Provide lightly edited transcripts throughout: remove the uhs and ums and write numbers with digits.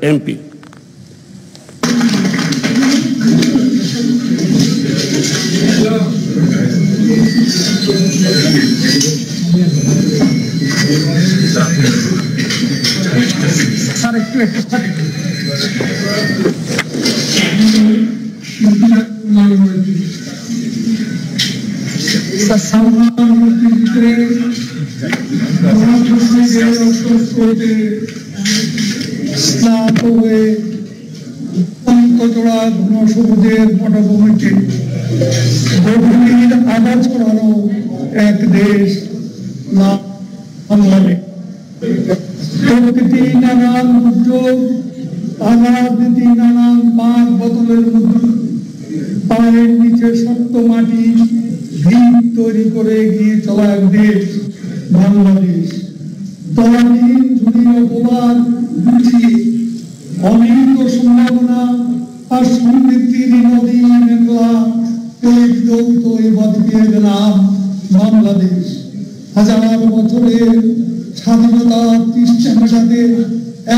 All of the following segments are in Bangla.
এমপি স্যার একটু স্নাত হয়ে অন্তজোড়া ঘন সবুজের পটভূমিতে গভীর আওয়াজ করানো এক দেশ প্রকৃতি নানান দুর্যোগ আঘাতি নানান পাক বোতলের মধ্যে পায়ের নিচে শক্ত মাটি ভিত তৈরি করে এগিয়ে চলা এক দেশ বাংলাদেশ। তলাবিহীন ঝুড়ি অপবাদ গুছিয়ে অমিত সম্ভাবনা আর সমৃদ্ধির নদী মেঘলা পরিদৌত এ বদলিয়ে গেলাম বাংলাদেশ। হাজার বছরের স্বাধীনতার তৃষ্ণা মেটাতে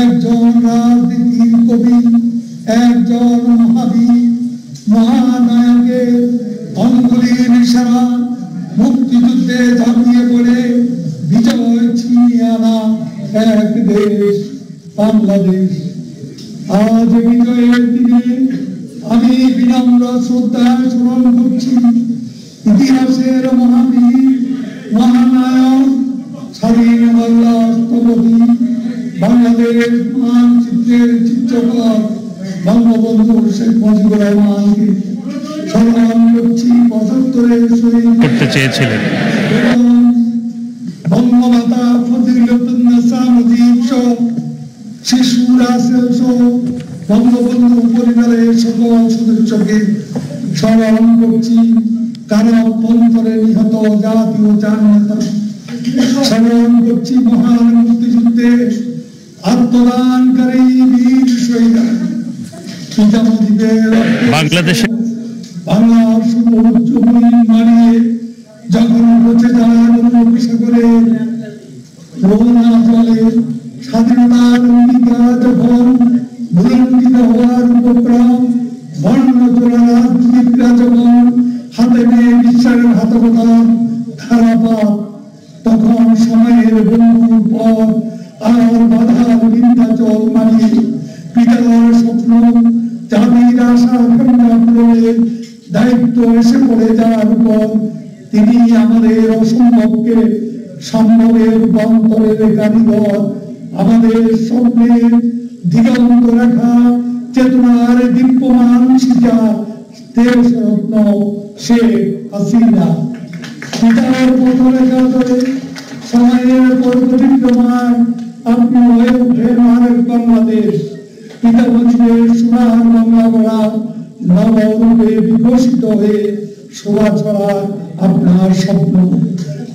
একজন রাজনীতির কবি, একজন মহাবীর মহানায়কের অঙ্গুলির ইশারা মুক্তিযুদ্ধে ঝাঁপিয়ে পড়ে বিজয় ছিনিয়ে আনা এক দেশ বাংলাদেশ। আজ বিজয়ের দিনে আমি বিনম্র শ্রদ্ধায় স্মরণ করছি ইতিহাসের মহাবীর মহানায়ক স্বাধীন বাংলাদেশ বাংলাদেশ মানচিত্রের চিত্রকর বঙ্গবন্ধু শেখ মুজিবুর রহমানকে স্মরণ করছি ৭৫-এর শহীদ করতে চেয়েছিলেন। বঙ্গমাতা ফজিলাতুন্নেসা মুজিব সহ শিশুরা সহ বঙ্গবন্ধু পরিবারের সকল সদস্যকে স্মরণ করছি কারো অভ্যন্তরে নিহত জাতীয় চার নেতা। স্মরণ করছি মহান মুক্তিযুদ্ধে আত্মদানকারী বীর শহীদ পিতা মুজিবের বাংলাদেশে বাংলার সুউচ্চ ভূমি মারিয়ে যখন পচে যায় উপসাগরে রোনা জলে স্বাধীনতার অঙ্গীকার যখন ভুলণ্ঠিত হওয়ার উপক্রম বর্ণ চোরা রাজনীতিকরা যখন হাতে নিয়ে বিশ্বাসের হাতকতার ধারাপাত তখন সময়ের বন্ধুর পর আর বাধার বিন্ধ্যাচল মারিয়ে পিতার স্বপ্ন জাতির আশা পূরণে দায়িত্ব এসে পড়ে যাওয়ার পর তিনি আমাদের অসম্ভবকে সম্ভবের রূপান্তরের কারিগর, আমাদের স্বপ্নের দিগন্ত রেখা চেতনার দীপ্যমান শিখা দেশরত্ন শেখ হাসিনা। পিতার পথরেখা ধরে সময়ের পরিক্রমায় আপনি হয়ে উঠেন আরেক বাংলাদেশ। পিতা মুজিবের সোনার বাংলা গড়া নবরূপে বিকশিত হয়ে শোভা ছড়া আপনার স্বপ্ন।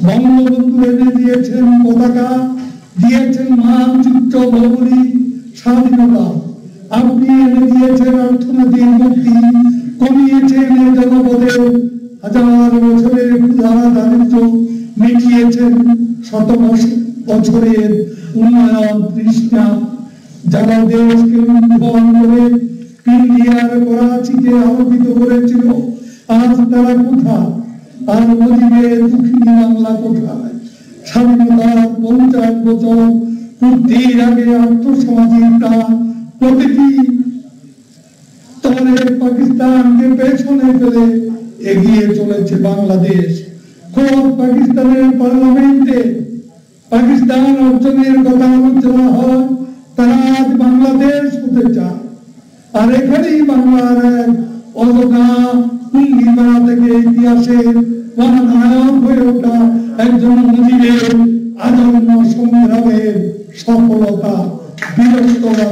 বঙ্গবন্ধু এনে দিয়েছেন পতাকা, দিয়েছেন মানচিত্র ভৌগোলিক স্বাধীনতা। আপনি এনে দিয়েছেন অর্থনৈতিক মুক্তি, কমিয়েছেন জনপদের হাজার বছরের ক্ষুধা দারিদ্র, মিটিয়েছেন শত বছরের উন্নয়ন তৃষ্ণা। যারা দেশকে উন্নয়ন করে ইন্ডিয়ার করাচিকে আলোকিত করেছিল আজ তারা কোথায়? আর মুজিবের দক্ষিণী বাংলা কোথায়? স্বাধীনতার ৫০ বছর পূর্তির আগে আর্থসামাজিকতা প্রতিটি স্তরে পাকিস্তানকে পেছনে ফেলে এগিয়ে চলেছে বাংলাদেশ। খোদ পাকিস্তানের পার্লামেন্টে পাকিস্তান অর্জনের কথা আলোচনা হয়, তারা আজ বাংলাদেশ হতে চায়। আর এখানেই বাংলার এক অজনা কুঙ্গিপাড়া থেকে ইতিহাসের মহানায়ক হয়ে ওঠা একজন মুজিবের আজন্ম সংগ্রামের সফলতা বীরত্বতা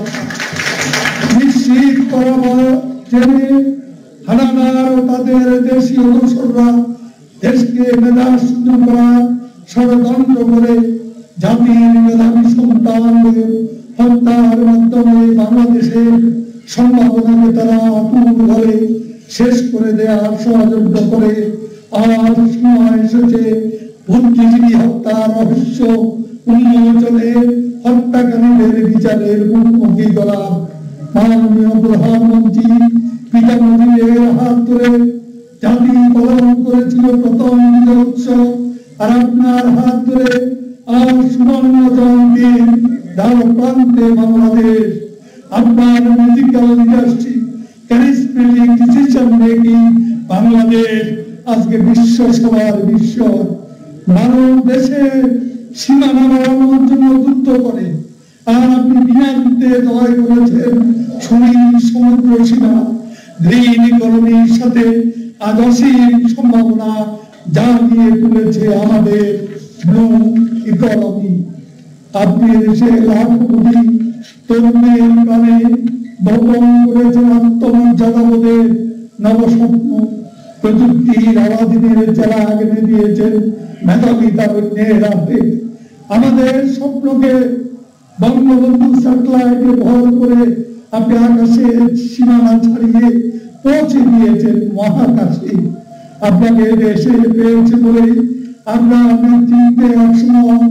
নিশ্চিত করা জেনে হানাদার ও তাদের দেশীয় অনুসররা দেশকে মেধাশূন্য করার ষড়যন্ত্র করে জাতির মেধাবী সন্তানদের হত্যার মাধ্যমে বাংলাদেশের সম্ভাবনাকে তারা অপূর্ণভাবে শেষ করে দেওয়ার ষড়যন্ত্র করে আজ সময় এসেছে বুদ্ধিজীবী হত্যার রহস্য উন্মোচনে, হত্যাকারীদের বিচারের মুখোমুখি করার মাননীয় প্রধানমন্ত্রী পিতা মোদীর হাত ধরে জাতি পালন করেছিল প্রথম বিজয় উৎসব, আর আপনার হাত ধরে আর সুবর্ণ জয়ন্তীর দ্বার প্রান্তে বাংলাদেশ আপনার musical leadership, charismatic decision making Bangladesh আজকে বিশ্ব সবার বিশ্ব মানব দেশের সীমানা বাড়ানোর জন্য যুদ্ধ করে, আর আপনি বিনা যুদ্ধে জয় করেছেন সুনীল সমুদ্র সীমা। গ্রিন ইকোনমির সাথে আজ অসীম সম্ভাবনা জাগিয়ে তুলেছে আমাদের ব্লু ইকোনমি। আপনি দেশে লাখ কোটি তরুণের প্রাণে বপন করেছেন আত্মমর্যাদাবোধের নবস্বপ্ন। প্রযুক্তির আলাদিনের চেলা এনে দিয়েছেন মেধাবী তারুণ্যের হাতে। আমাদের স্বপ্নকে বঙ্গবন্ধু স্যাটেলাইটে ভর করে আপনি আকাশের সীমানা ছাড়িয়ে পৌঁছে দিয়েছেন মহাকাশে। আপনাকে দেশে পেয়েছে বলে আমরা নেতৃত্বে একসময়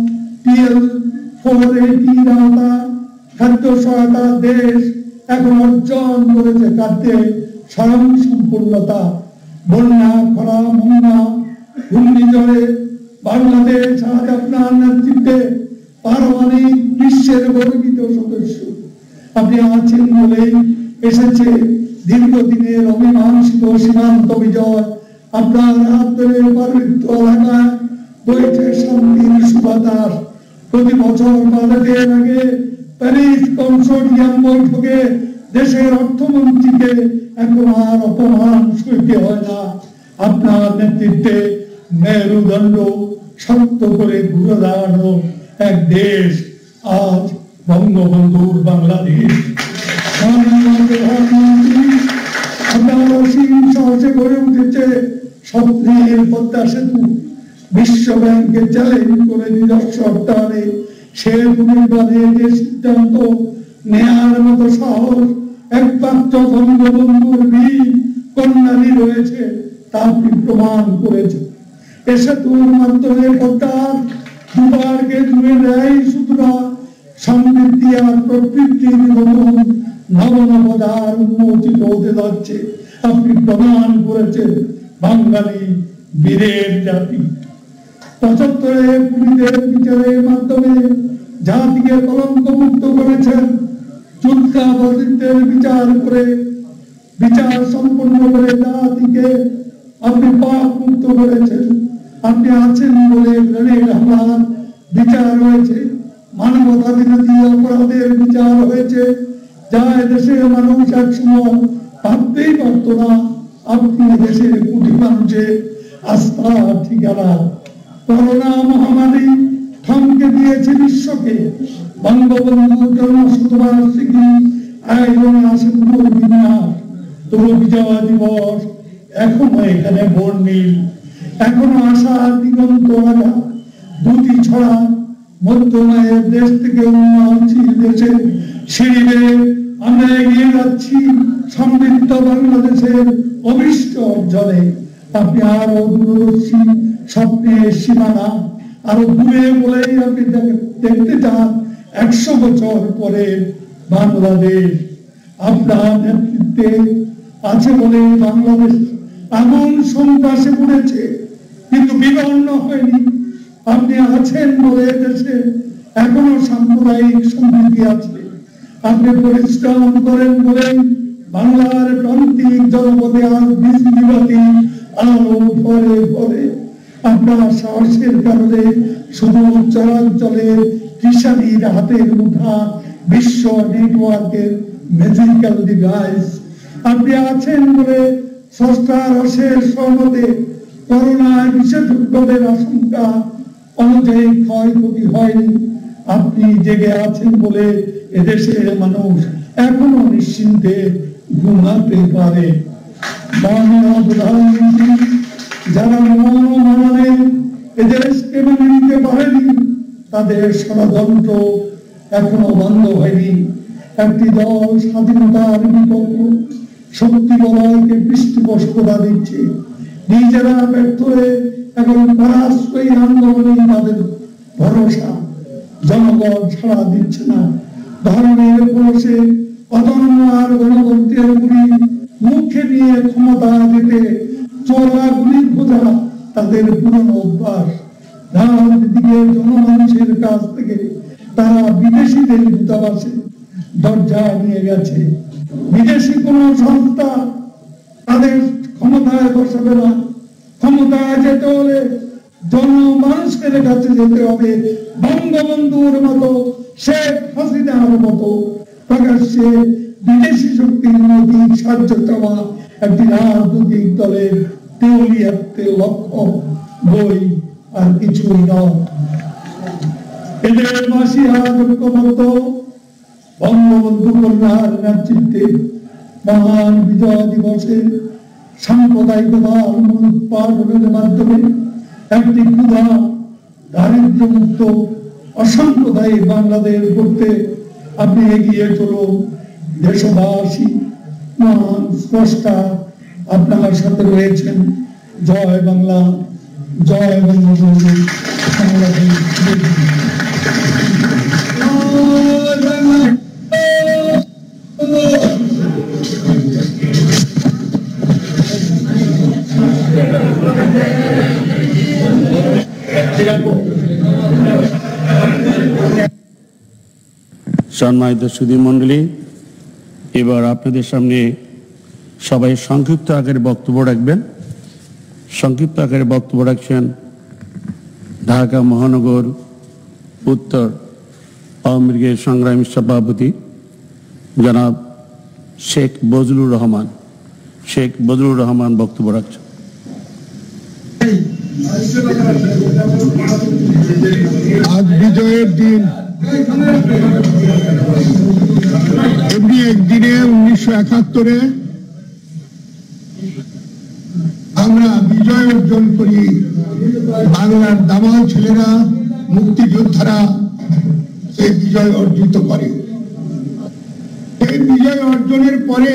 PL480 আওতা খাদ্য সহায়তা দেশ এখন অর্জন করেছে খাদ্যে স্বয়ং সম্পূর্ণতা। বন্যা, খরা, মঙ্গা, ঘূর্ণিঝড়ে বাংলাদেশ আজ আপনার নেতৃত্বে পারমাণবিক বিশ্বের গর্বিত সদস্য। আপনি আছেন বলেই এসেছে দীর্ঘদিনের অমীমাংসিত সীমান্ত বিজয়। আপনার হাত ধরে পার্বত্য এলাকায় বইছে শান্তির সুবাতাস। প্রতি বছর বাজেটের আগে প্যারিস কনসোর্টিয়াম বৈঠকে দেশের অর্থমন্ত্রীকে এখন আর অপমান সইতে হয় না। আপনার নেতৃত্বে মেরুদণ্ড শক্ত করে ঘুরে দাঁড়ানো এক দেশ আজ বঙ্গবন্ধুর বাংলাদেশ। আপনার অসীম সাহসে গড়ে উঠেছে স্বপ্নের পদ্মা সেতু। বিশ্ব ব্যাংকে চ্যালেঞ্জ করে নিজস্ব অর্থায়নে সেতু নির্মাণের যে সিদ্ধান্ত নেয়ার মতো সাহস একমাত্র বঙ্গবন্ধুর বীর কন্যারই রয়েছে তা আপনি প্রমাণ করেছে। এ সেতুর মাধ্যমে পদ্মার দুবারকে জুড়ে দেয় সুতরা সমৃদ্ধি আর প্রকৃতির নতুন নবনবদার উন্মোচিত হতে যাচ্ছে। আপনি প্রমাণ করেছেন বাঙালি বীরের জাতি। ৭৫-এ পুরীদের বিচারের মাধ্যমে জাতিকে কলঙ্ক মুক্ত করেছেন। যুদ্ধাপরাধীদের বিচার করে বিচার সম্পন্ন করে জাতিকে আপনি পাপ মুক্ত করেছেন। আপনি আছেন বলে গ্রেনেড হামলার বিচার হয়েছে, মানবতা বিরোধী অপরাধের বিচার হয়েছে, যা দেশের মানুষ একসময় ভাবতেই পারত না। আপনি দেশের কোটি মানুষের আস্থার ঠিকানা। করোনা মহামারী থমকে দিয়েছে বিশ্বকে। বঙ্গবন্ধুর জন্মশতবার্ষিকী আয়োজনে আসে পুনর্বিন্যাস। তবু বিজয় দিবস এখনো এখানে বর্ণিল, এখনো আশার দিগন্ত লাগা। দুটি ছড়া মধ্যমায়ের দেশ থেকে উন্নয়নশীল দেশের সিঁড়িতে আমরা এগিয়ে যাচ্ছি সমৃদ্ধ বাংলাদেশের অভিষ্ট অর্জনে। আপনি আরো দূরদর্শী স্বপ্নের সীমানা আরো দূরে বলেই আপনি দেখতে চান ১০০ বছর পরে বাংলাদেশ। আপনার নেতৃত্বে আছে বলে বাংলাদেশ এমন সন্ত্রাসে পড়েছে কিন্তু বিবর্ণ হয়নি। আপনি আছেন বলে দেশে এখনো সাম্প্রদায়িক সমৃদ্ধি আছে। আপনি পরিশ্রম করেন বলে বাংলার প্রান্তিক জনপদে আজ বিজলি আলো ভরে ভরে। আপনার সাহসের কারণে শুধু চরাঞ্চলের কৃষাণীর হাতের মুঠা বিশ্ব নেটওয়ার্কের ম্যাজিক্যাল ডিভাইস। আপনি আছেন বলে স্রষ্টার অশেষ সহমতে করোনায় বিশেষজ্ঞদের আশঙ্কা অনুযায়ী ক্ষয়ক্ষতি হয়নি। আপনি জেগে আছেন বলে এদেশের মানুষ এখনো নিশ্চিন্তে ঘুমাতে পারে। মাননীয় প্রধানমন্ত্রী, যারা মনে এদেশকে মেনে নিতে পারেনি তাদের ষড়যন্ত্র এখনো বন্ধ হয়নি। একটি দল স্বাধীনতার বিপক্ষ শক্তি বলয়কে পৃষ্ঠপোষকতা দিচ্ছে। নিজেরা ব্যর্থ হয়ে এখন পরাশ্রয়ী আন্দোলনে তাদের ভরসা। জনগণ সাড়া দিচ্ছে না। ধর্মের বসে অধর্ম আর গণতন্ত্রের গুলি মুখে নিয়ে ক্ষমতা দিতে চোরা গুলি খোঁজা তাদের পুরনো অভ্যাস। রাজনীতিকে জনমানুষের কাছ থেকে তারা বিদেশিদের দূতাবাসে দরজা নিয়ে গেছে। বিদেশি কোন সংস্থা তাদের ক্ষমতায় বসাবে না। ক্ষমতায় যেতে হলে জনমানুষের কাছে যেতে হবে। বঙ্গবন্ধুর মতো, শেখ হাসিনার মতো প্রকাশ্যে বিদেশি শক্তির নৈতিক সাহায্য চাওয়া একটি রাজনৈতিক দলের দেউলিয়াতে লক্ষ্য বই আর কিছুই নয়। এদের মাসি ঐক্যবদ্ধ বঙ্গবন্ধু কন্যার নেতৃত্বে মহান বিজয় দিবসে সাম্প্রদায়িকতার উৎপাদনের মাধ্যমে একটি ক্ষুধা দারিদ্র মুক্ত অসাম্প্রদায়িক বাংলাদেশ করতে আপনি এগিয়ে চলুন। দেশবাসী মহান স্রষ্টা আপনার সাথে রয়েছেন। জয় বাংলা, জয় বঙ্গবন্ধু। সম্মানিত সুধী মণ্ডলী, এবার আপনাদের সামনে সবাই সংক্ষিপ্ত আকারে বক্তব্য রাখবেন। সংক্ষিপ্ত আকারে বক্তব্য রাখছেন ঢাকা মহানগর উত্তর আওয়ামী লীগের সংগ্রামী সভাপতি জনাব শেখ বজলুর রহমান। শেখ বজলুর রহমান বক্তব্য রাখছেন। আজ বিজয়ের দিন। এমনি একদিনে 1971-এ আমরা বিজয় অর্জন করি। বাংলার দামাল ছেলেরা, মুক্তিযোদ্ধারা সেই বিজয় অর্জিত করে। এই বিজয় অর্জনের পরে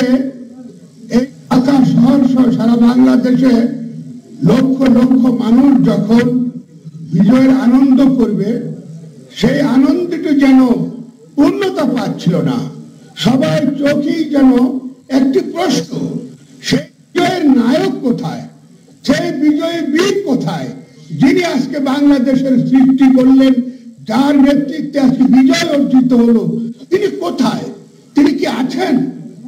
এই ঢাকা শহর সহ সারা বাংলাদেশে লক্ষ লক্ষ মানুষ যখন বিজয়ের আনন্দ করবে, সেই আনন্দটি যেন পূর্ণতা পাচ্ছিল না। সবার চোখেই যেন একটি প্রশ্ন, সেই বিজয়ের নায়ক কোথায়, সেই বিজয়ী বীর কোথায়, যিনি আজকে বাংলাদেশের সৃষ্টি করলেন, যার নেতৃত্বে আজকে বিজয় অর্জিত হলো, তিনি কোথায়? তিনি কি আছেন?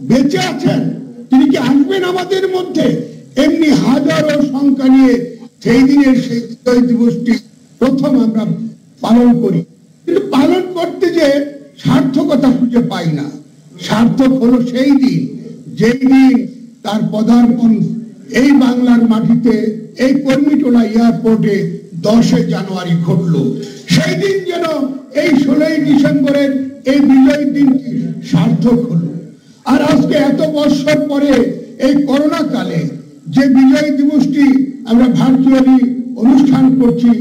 বেঁচে আছেন? তিনি কি আসবেন আমাদের মধ্যে? এমনি হাজারো সংখ্যা নিয়ে সেই দিনের সেই বিজয় দিবসটি প্রথম আমরা পালন করি। কিন্তু পালন করতে যে সার্থকতা খুঁজে পাই না। সার্থক হলো সেই দিন, যেই দিন তার পদার্পণ এই বাংলার মাটিতে, এই কর্মীটোলা এয়ারপোর্টে 10 জানুয়ারি ঘটলো। সেই দিন যেন এই 16 ডিসেম্বরের এই বিজয় দিনটি সার্থক হলো। আর আজকে এত বছর পরে এই করোনা কালে যে বিজয় দিবসটি আমরা ভার্চুয়ালি অনুষ্ঠান করছি,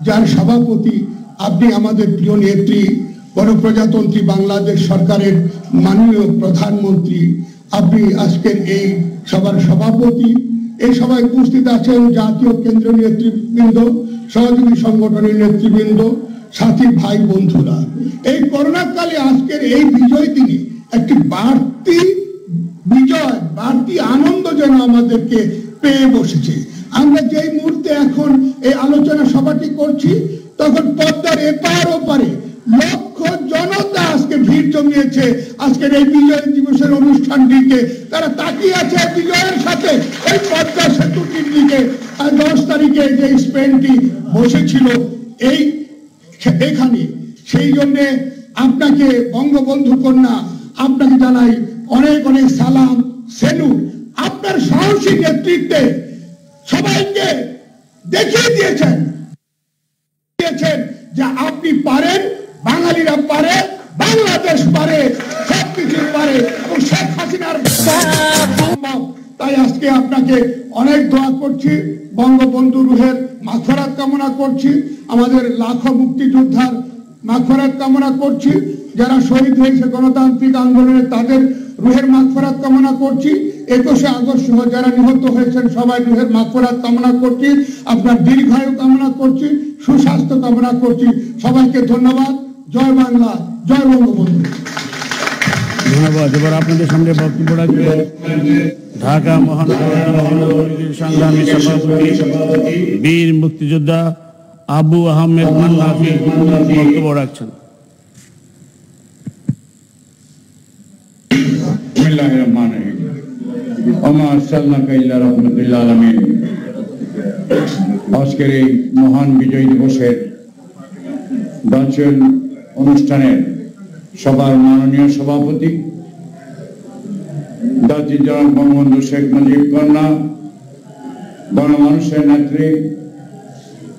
যার সভাপতি আপনি আমাদের প্রিয় নেত্রী, গণপ্রজাতন্ত্রী বাংলাদেশ সরকারের মাননীয় প্রধানমন্ত্রী, আপনি আজকের এই সভার সভাপতি। এই সভায় উপস্থিত আছেন জাতীয় কেন্দ্রীয় নেতৃবৃন্দ, সহযোগী সংগঠনের নেতৃবৃন্দ, সাথী ভাই বন্ধুরা। এই করোনা কালে আজকের এই বিজয় দিনে একটি বাড়তি বিজয়, বাড়তি আনন্দ যেন আমাদেরকে পেয়ে বসেছে। আমরা যেই মুহূর্তে এখন এই আলোচনা সভাটি করছি, তখন পদ্মার এপার ওপারে লক্ষ জনতা আজকে ভিড় জমিয়েছে আজকের এই বিজয় দিবসের অনুষ্ঠানটিকে। তারা তাকিয়ে আছে বিজয়ের সাথে এই পদ্মা সেতুটির দিকে। আর 10 তারিখে যে স্পেনটি বসেছিল এখানে, সেই জন্য আপনাকে বঙ্গবন্ধু কন্যা, আপনাকে জানাই অনেক অনেক সালাম, সেলুট। আপনার সাহসী নেতৃত্বে সবাইকে দেখিয়ে দিয়েছেন যে আপনি পারেন, বাঙালিরা পারে, বাংলাদেশ পারে, সবকিছু পারে। এবং শেখ হাসিনার তাই আজকে আপনাকে অনেক দোয়া করছি, বঙ্গবন্ধু রুহের মাগফিরাত কামনা করছি, আমাদের লাখো মুক্তিযোদ্ধার মাগফিরাত কামনা করছি, যারা শহীদ হয়েছে গণতান্ত্রিক আন্দোলনে তাদের রুহের মাগফিরাত কামনা করছি, 21শে আগস্ট সহ যারা নিহত হয়েছেন সবাই রুহের মাগফিরাত কামনা করছি, আপনার দীর্ঘায়ু কামনা করছি, সুস্বাস্থ্য কামনা করছি। সবাইকে ধন্যবাদ। জয় বাংলা, জয় বঙ্গবন্ধু। ধন্যবাদ। এবার আপনাদের সামনে বক্তব্য রাখবে ঢাকা মহানগর সংগ্রামী সভাপতি বীর মুক্তিযোদ্ধা আবু আহমেদ মান্নাফি বক্তব্য রাখছেন। আজকের এই মহান বিজয় দিবসের অনুষ্ঠানের সবার মাননীয় সভাপতি জাতির জনক বঙ্গবন্ধু শেখ মুজিব কন্যা, গণমানুষের নেত্রী,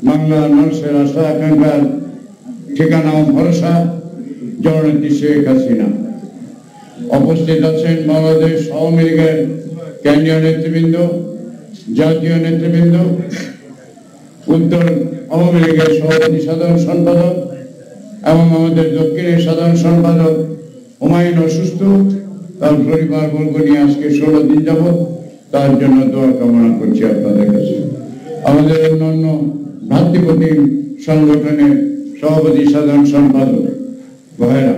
বাংলার মানুষের আশা আকাঙ্ক্ষার ঠিকানা ও ভরসা জননেত্রী শেখ হাসিনা, উপস্থিত আছেন বাংলাদেশ আওয়ামী লীগের কেন্দ্রীয় নেতৃবৃন্দ, জাতীয় নেতৃবৃন্দ, উত্তর আওয়ামী লীগের সভাপতি সাধারণ সম্পাদক এবং আমাদের দক্ষিণের সাধারণ সম্পাদক হুমায়ুন অসুস্থ, তার পরিবার বর্গ নিয়ে আজকে 16 দিন যাবৎ, তার জন্য দোয়া কামনা করছি আপনাদের কাছে। আমাদের অন্যান্য ভাতৃপ্রতি সংগঠনের সভাপতি সাধারণ সম্পাদক ভাইরা,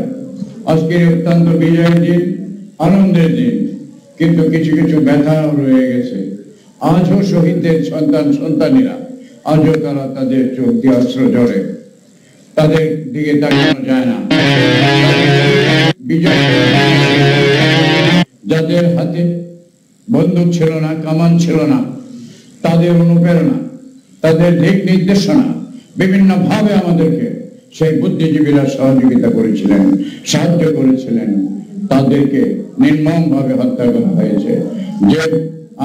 আজকের অত্যন্ত বিজয়ের দিন, আনন্দের দিন, কিন্তু কিছু কিছু ব্যথাও রয়ে গেছে। আজও শহীদদের সন্তানেরা আজও তারা তাদের চোখ দিয়ে অস্ত্র ঝরে, তাদের দিকে তাকানো যায় না। বিজয় যাদের হাতে বন্দুক ছিল না, কামান ছিল না, তাদের অনুপ্রেরণা, তাদের দিক নির্দেশনা বিভিন্ন ভাবে আমাদেরকে সেই বুদ্ধিজীবীরা সহযোগিতা করেছিলেন, সাহায্য করেছিলেন। তাদেরকে নির্মম ভাবে হত্যা করা হয়েছে। যে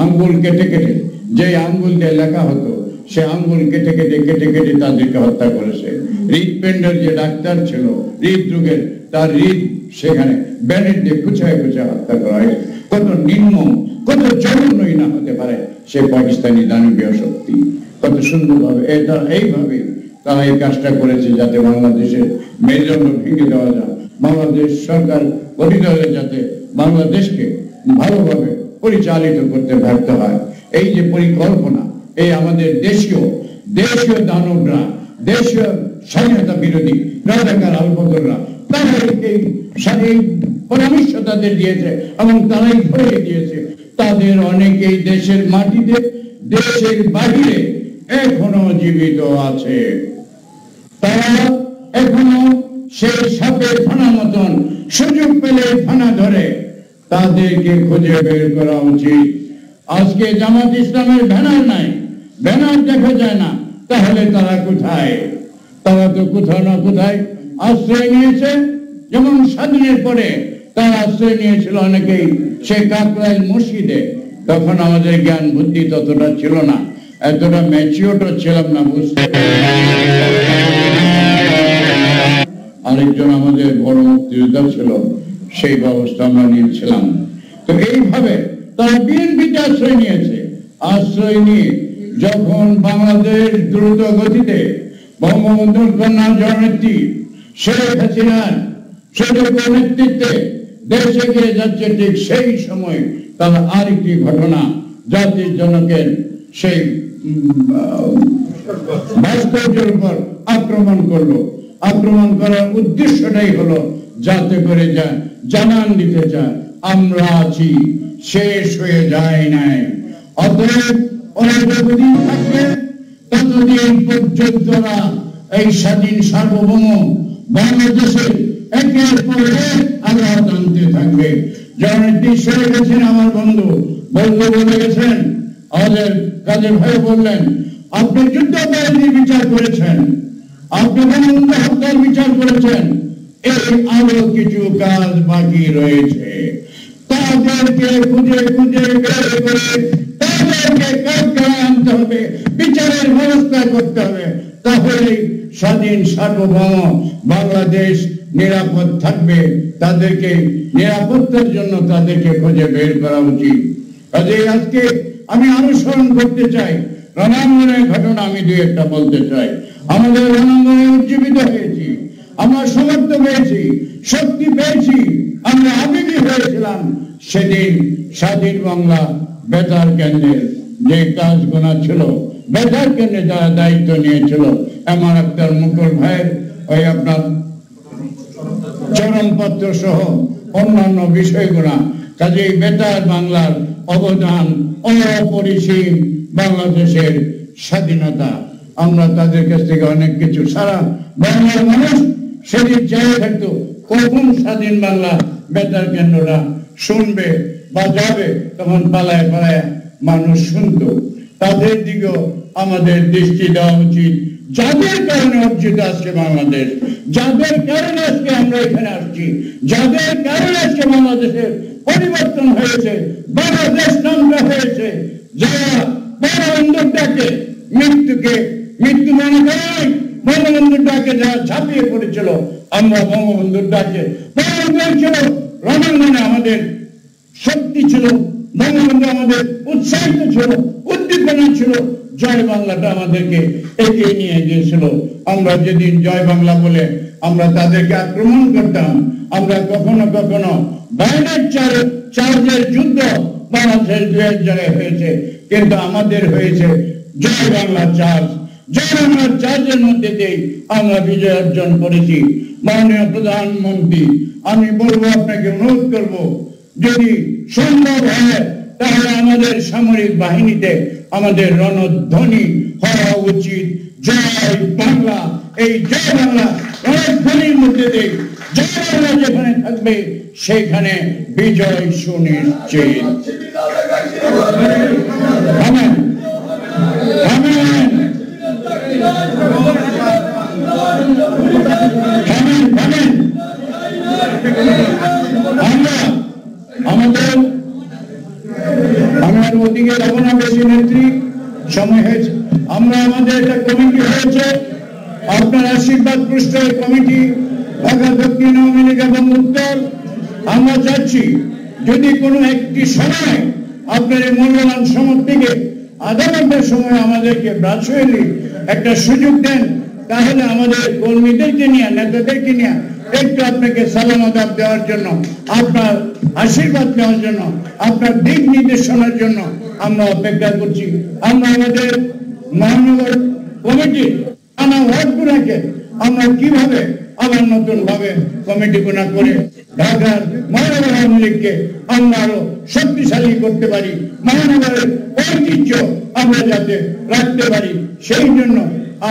আঙ্গুল কেটে কেটে, যে আঙ্গুল দিয়ে লেখা হতো, সে আঙ্গুল কেটে কেটে কেটে কেটে তাদেরকে হত্যা করেছে। হৃদপিণ্ডের যে ডাক্তার ছিল হৃদরোগের, তার হৃদ সেখানে ব্যানেট দিয়ে খুঁচায় খুঁচায় হত্যা করা হয়েছে। কত নির্মম, কত জঘন্যই না হতে পারে সে পাকিস্তানি দানবীয় শক্তি। কত সুন্দরভাবে এইভাবে তারা এই কাজটা করেছে যাতে বাংলাদেশের মেরুদণ্ড ভেঙে দেওয়া যায়, বাংলাদেশ সরকার গঠিত হলে যাতে বাংলাদেশকে ভালোভাবে পরিচালিত করতে ব্যর্থ হয়। এই যে পরিকল্পনা, এই আমাদের দেশীয় দানবরা, দেশীয় স্বাধীনতা বিরোধী রাজাকার আলবদররা, তারা এই পরামর্শ তাদের দিয়েছে এবং তারাই ধরে দিয়েছে। তাদের অনেকেই দেশের মাটিতে, দেশের বাহিরে এখনো জীবিত আছে। তারা এখনো সেই সাপের ফানা মতন সুযোগ পেলে ফানা ধরে, তাদেরকে খুঁজে বের করা উচিত। আজকে জামাত ইসলামের ব্যানার নাই, ব্যানার দেখা যায় না, তাহলে তারা কোথায়? তারা তো কোথাও না কোথায় আশ্রয় নিয়েছে। যেমন স্বাধীনের পরে তারা আশ্রয় নিয়েছিল অনেকেই সেই কাকরাইল মসজিদে। তখন আমাদের জ্ঞান বুদ্ধি ততটা ছিল না, এতটা ম্যাচিওরও ছিলাম না বুঝতে। আরেকজন আমাদের বড় মুক্তিযোদ্ধা ছিল, সেই ব্যবস্থা আমরা নিয়েছিলাম। তো এইভাবে তারা বিএনপিতে আশ্রয় নিয়েছে। আশ্রয় নিয়ে যখন বাংলাদেশ দ্রুত গতিতে বঙ্গবন্ধুর কন্যা জননেত্রী শেখ হাসিনার সুযোগ্য নেতৃত্বে দেশ এগিয়ে যাচ্ছে, ঠিক সেই সময় তারা আরেকটি ঘটনা, জাতির জনকের সেই ভাস্কর্যের উপর আক্রমণ করলো। আক্রমণ করার উদ্দেশ্যটাই হলো যাতে করে জানান দিতে চায় আমরা আছি, শেষ হয়ে যায় নাই। অতএব ওরা যতদিন থাকবে ততদিন পর্যন্ত এই স্বাধীন সার্বভৌম বাংলাদেশের একের পর এক আঘাত আনতে থাকবে। জননেত্রী শেখ হাসিনা আমার বন্ধু বলে গেছেন, আমাদের কাজের ভাই বললেন, আপনি যুদ্ধাপরাধীর বিচার করেছেন, আপনি বঙ্গবন্ধু হত্যার বিচার করেছেন, এই আরো কিছু কাজ বাকি রয়েছে। তাদেরকে খুঁজে খুঁজে বের করে তাদেরকে কাঠগড়ায় আনতে হবে, বিচারের ব্যবস্থা করতে হবে। তাহলে স্বাধীন সার্বভৌম বাংলাদেশ নিরাপদ থাকবে। তাদেরকে নিরাপত্তার জন্য তাদেরকে খুঁজে বের করা উচিত। কাজেই আজকে আমি আরো স্মরণ করতে চাই রণাঙ্গনের ঘটনা। আমি দুই একটা বলতে চাই। আমাদের রণাঙ্গনে উজ্জীবিত হয়েছি, আমরা সমর্থ পেয়েছি, শক্তি পেয়েছি, আমরা আবেগী হয়েছিলাম সেদিন স্বাধীন বাংলা বেতার কেন্দ্রের যে কাজগুলো ছিল, বেতার কেন্দ্রে যারা দায়িত্ব নিয়েছিল, এমন আক্তার মুকুল ভাইয়ের ওই আপনার চরমপত্র সহ অন্যান্য বিষয়গুলো। কাজেই বেতার বাংলার অবদান অপরিসীম। বাংলাদেশের স্বাধীনতা আমরা তাদের কাছ থেকে অনেক কিছু, সারা বাংলার মানুষ সেদিন চাই থাকতো কখন স্বাধীন বাংলা বেতার কেন্দ্রটা শুনবে বা যাবে, তখন পালায় পালায় মানুষ শুনতো। তাদের দিকেও আমাদের দৃষ্টি দেওয়া উচিত, যাদের কারণে অর্জিত আজকে বাংলাদেশ, যাদের কারণে আজকে আমরা এখানে আসছি, যাদের কারণে আজকে বাংলাদেশের পরিবর্তন হয়েছে, বাংলাদেশ নামটা হয়েছে, যারা বঙ্গবন্ধুর ডাকে মৃত্যুকে মৃত্যু মনে করেন, বঙ্গবন্ধুর ডাকে যারা ঝাঁপিয়ে পড়েছিল, আমরা বঙ্গবন্ধুর ডাকে, বঙ্গবন্ধু ছিল রণাঙ্গনে আমাদের শক্তি ছিল, বঙ্গবন্ধু আমাদের উৎসাহিত ছিল, উদ্দীপনা ছিল, জয় বাংলাটা আমাদেরকে এগিয়ে নিয়ে গিয়েছিল। আমরা যেদিন জয় বাংলা বলে আমরা তাদেরকে আক্রমণ করতাম, আমরা কখনো কখনো বাইরের চার্জের যুদ্ধ বাংলাদেশের দু এক জায়গায় হয়েছে, কিন্তু আমাদের হয়েছে জয় বাংলা চার্জ। জয় বাংলার চার্জের মধ্যে দিয়ে আমরা বিজয় অর্জন করেছি। মাননীয় প্রধানমন্ত্রী, আমি বলবো, আপনাকে অনুরোধ করব, যদি সম্ভব হয় তাহলে আমাদের সামরিক বাহিনীতে আমাদের রণধ্বনি হওয়া উচিত জয় বাংলা। এই জয় বাংলা রণধ্বনির মধ্যে দিয়ে জয় বাংলা যেখানে থাকবে সেখানে বিজয় সুনিশ্চিত। Amen, amen, amen, amen. আমরা আমাদের আমার ওদিকে যাব না, বেশি নেত্রী সময় হয়েছে। আমরা আমাদের একটা কমিটি হয়েছে, আপনার আশীর্বাদ পুষ্ট কমিটি, ঢাকা দক্ষিণ আওয়ামী লীগ এবং উত্তর। আমরা চাচ্ছি যদি কোনো একটি সময় আপনার এই মূল্যবান সময় থেকে আধা ঘন্টার সময় আমাদেরকে ভার্চুয়ালি একটা সুযোগ দেন, তাহলে আমাদের কর্মীদেরকে নিয়ে, নেতাদেরকে নিয়ে একটু আপনাকে সালাম আদাব দেওয়ার জন্য, আপনার আশীর্বাদ নেওয়ার জন্য, আপনার দিক নির্দেশনার জন্য আমরা অপেক্ষা করছি। আমরা আমাদের মহানগর কমিটির নানা ওয়ার্ডগুলোকে আমরা কিভাবে আবার নতুন ভাবে কমিটি গুণা করে ঢাকার মহানগর আওয়ামী লীগকে আমরা আরো শক্তিশালী করতে পারি, মহানগরের ঐতিহ্য আমরা যাতে রাখতে পারি, সেই জন্য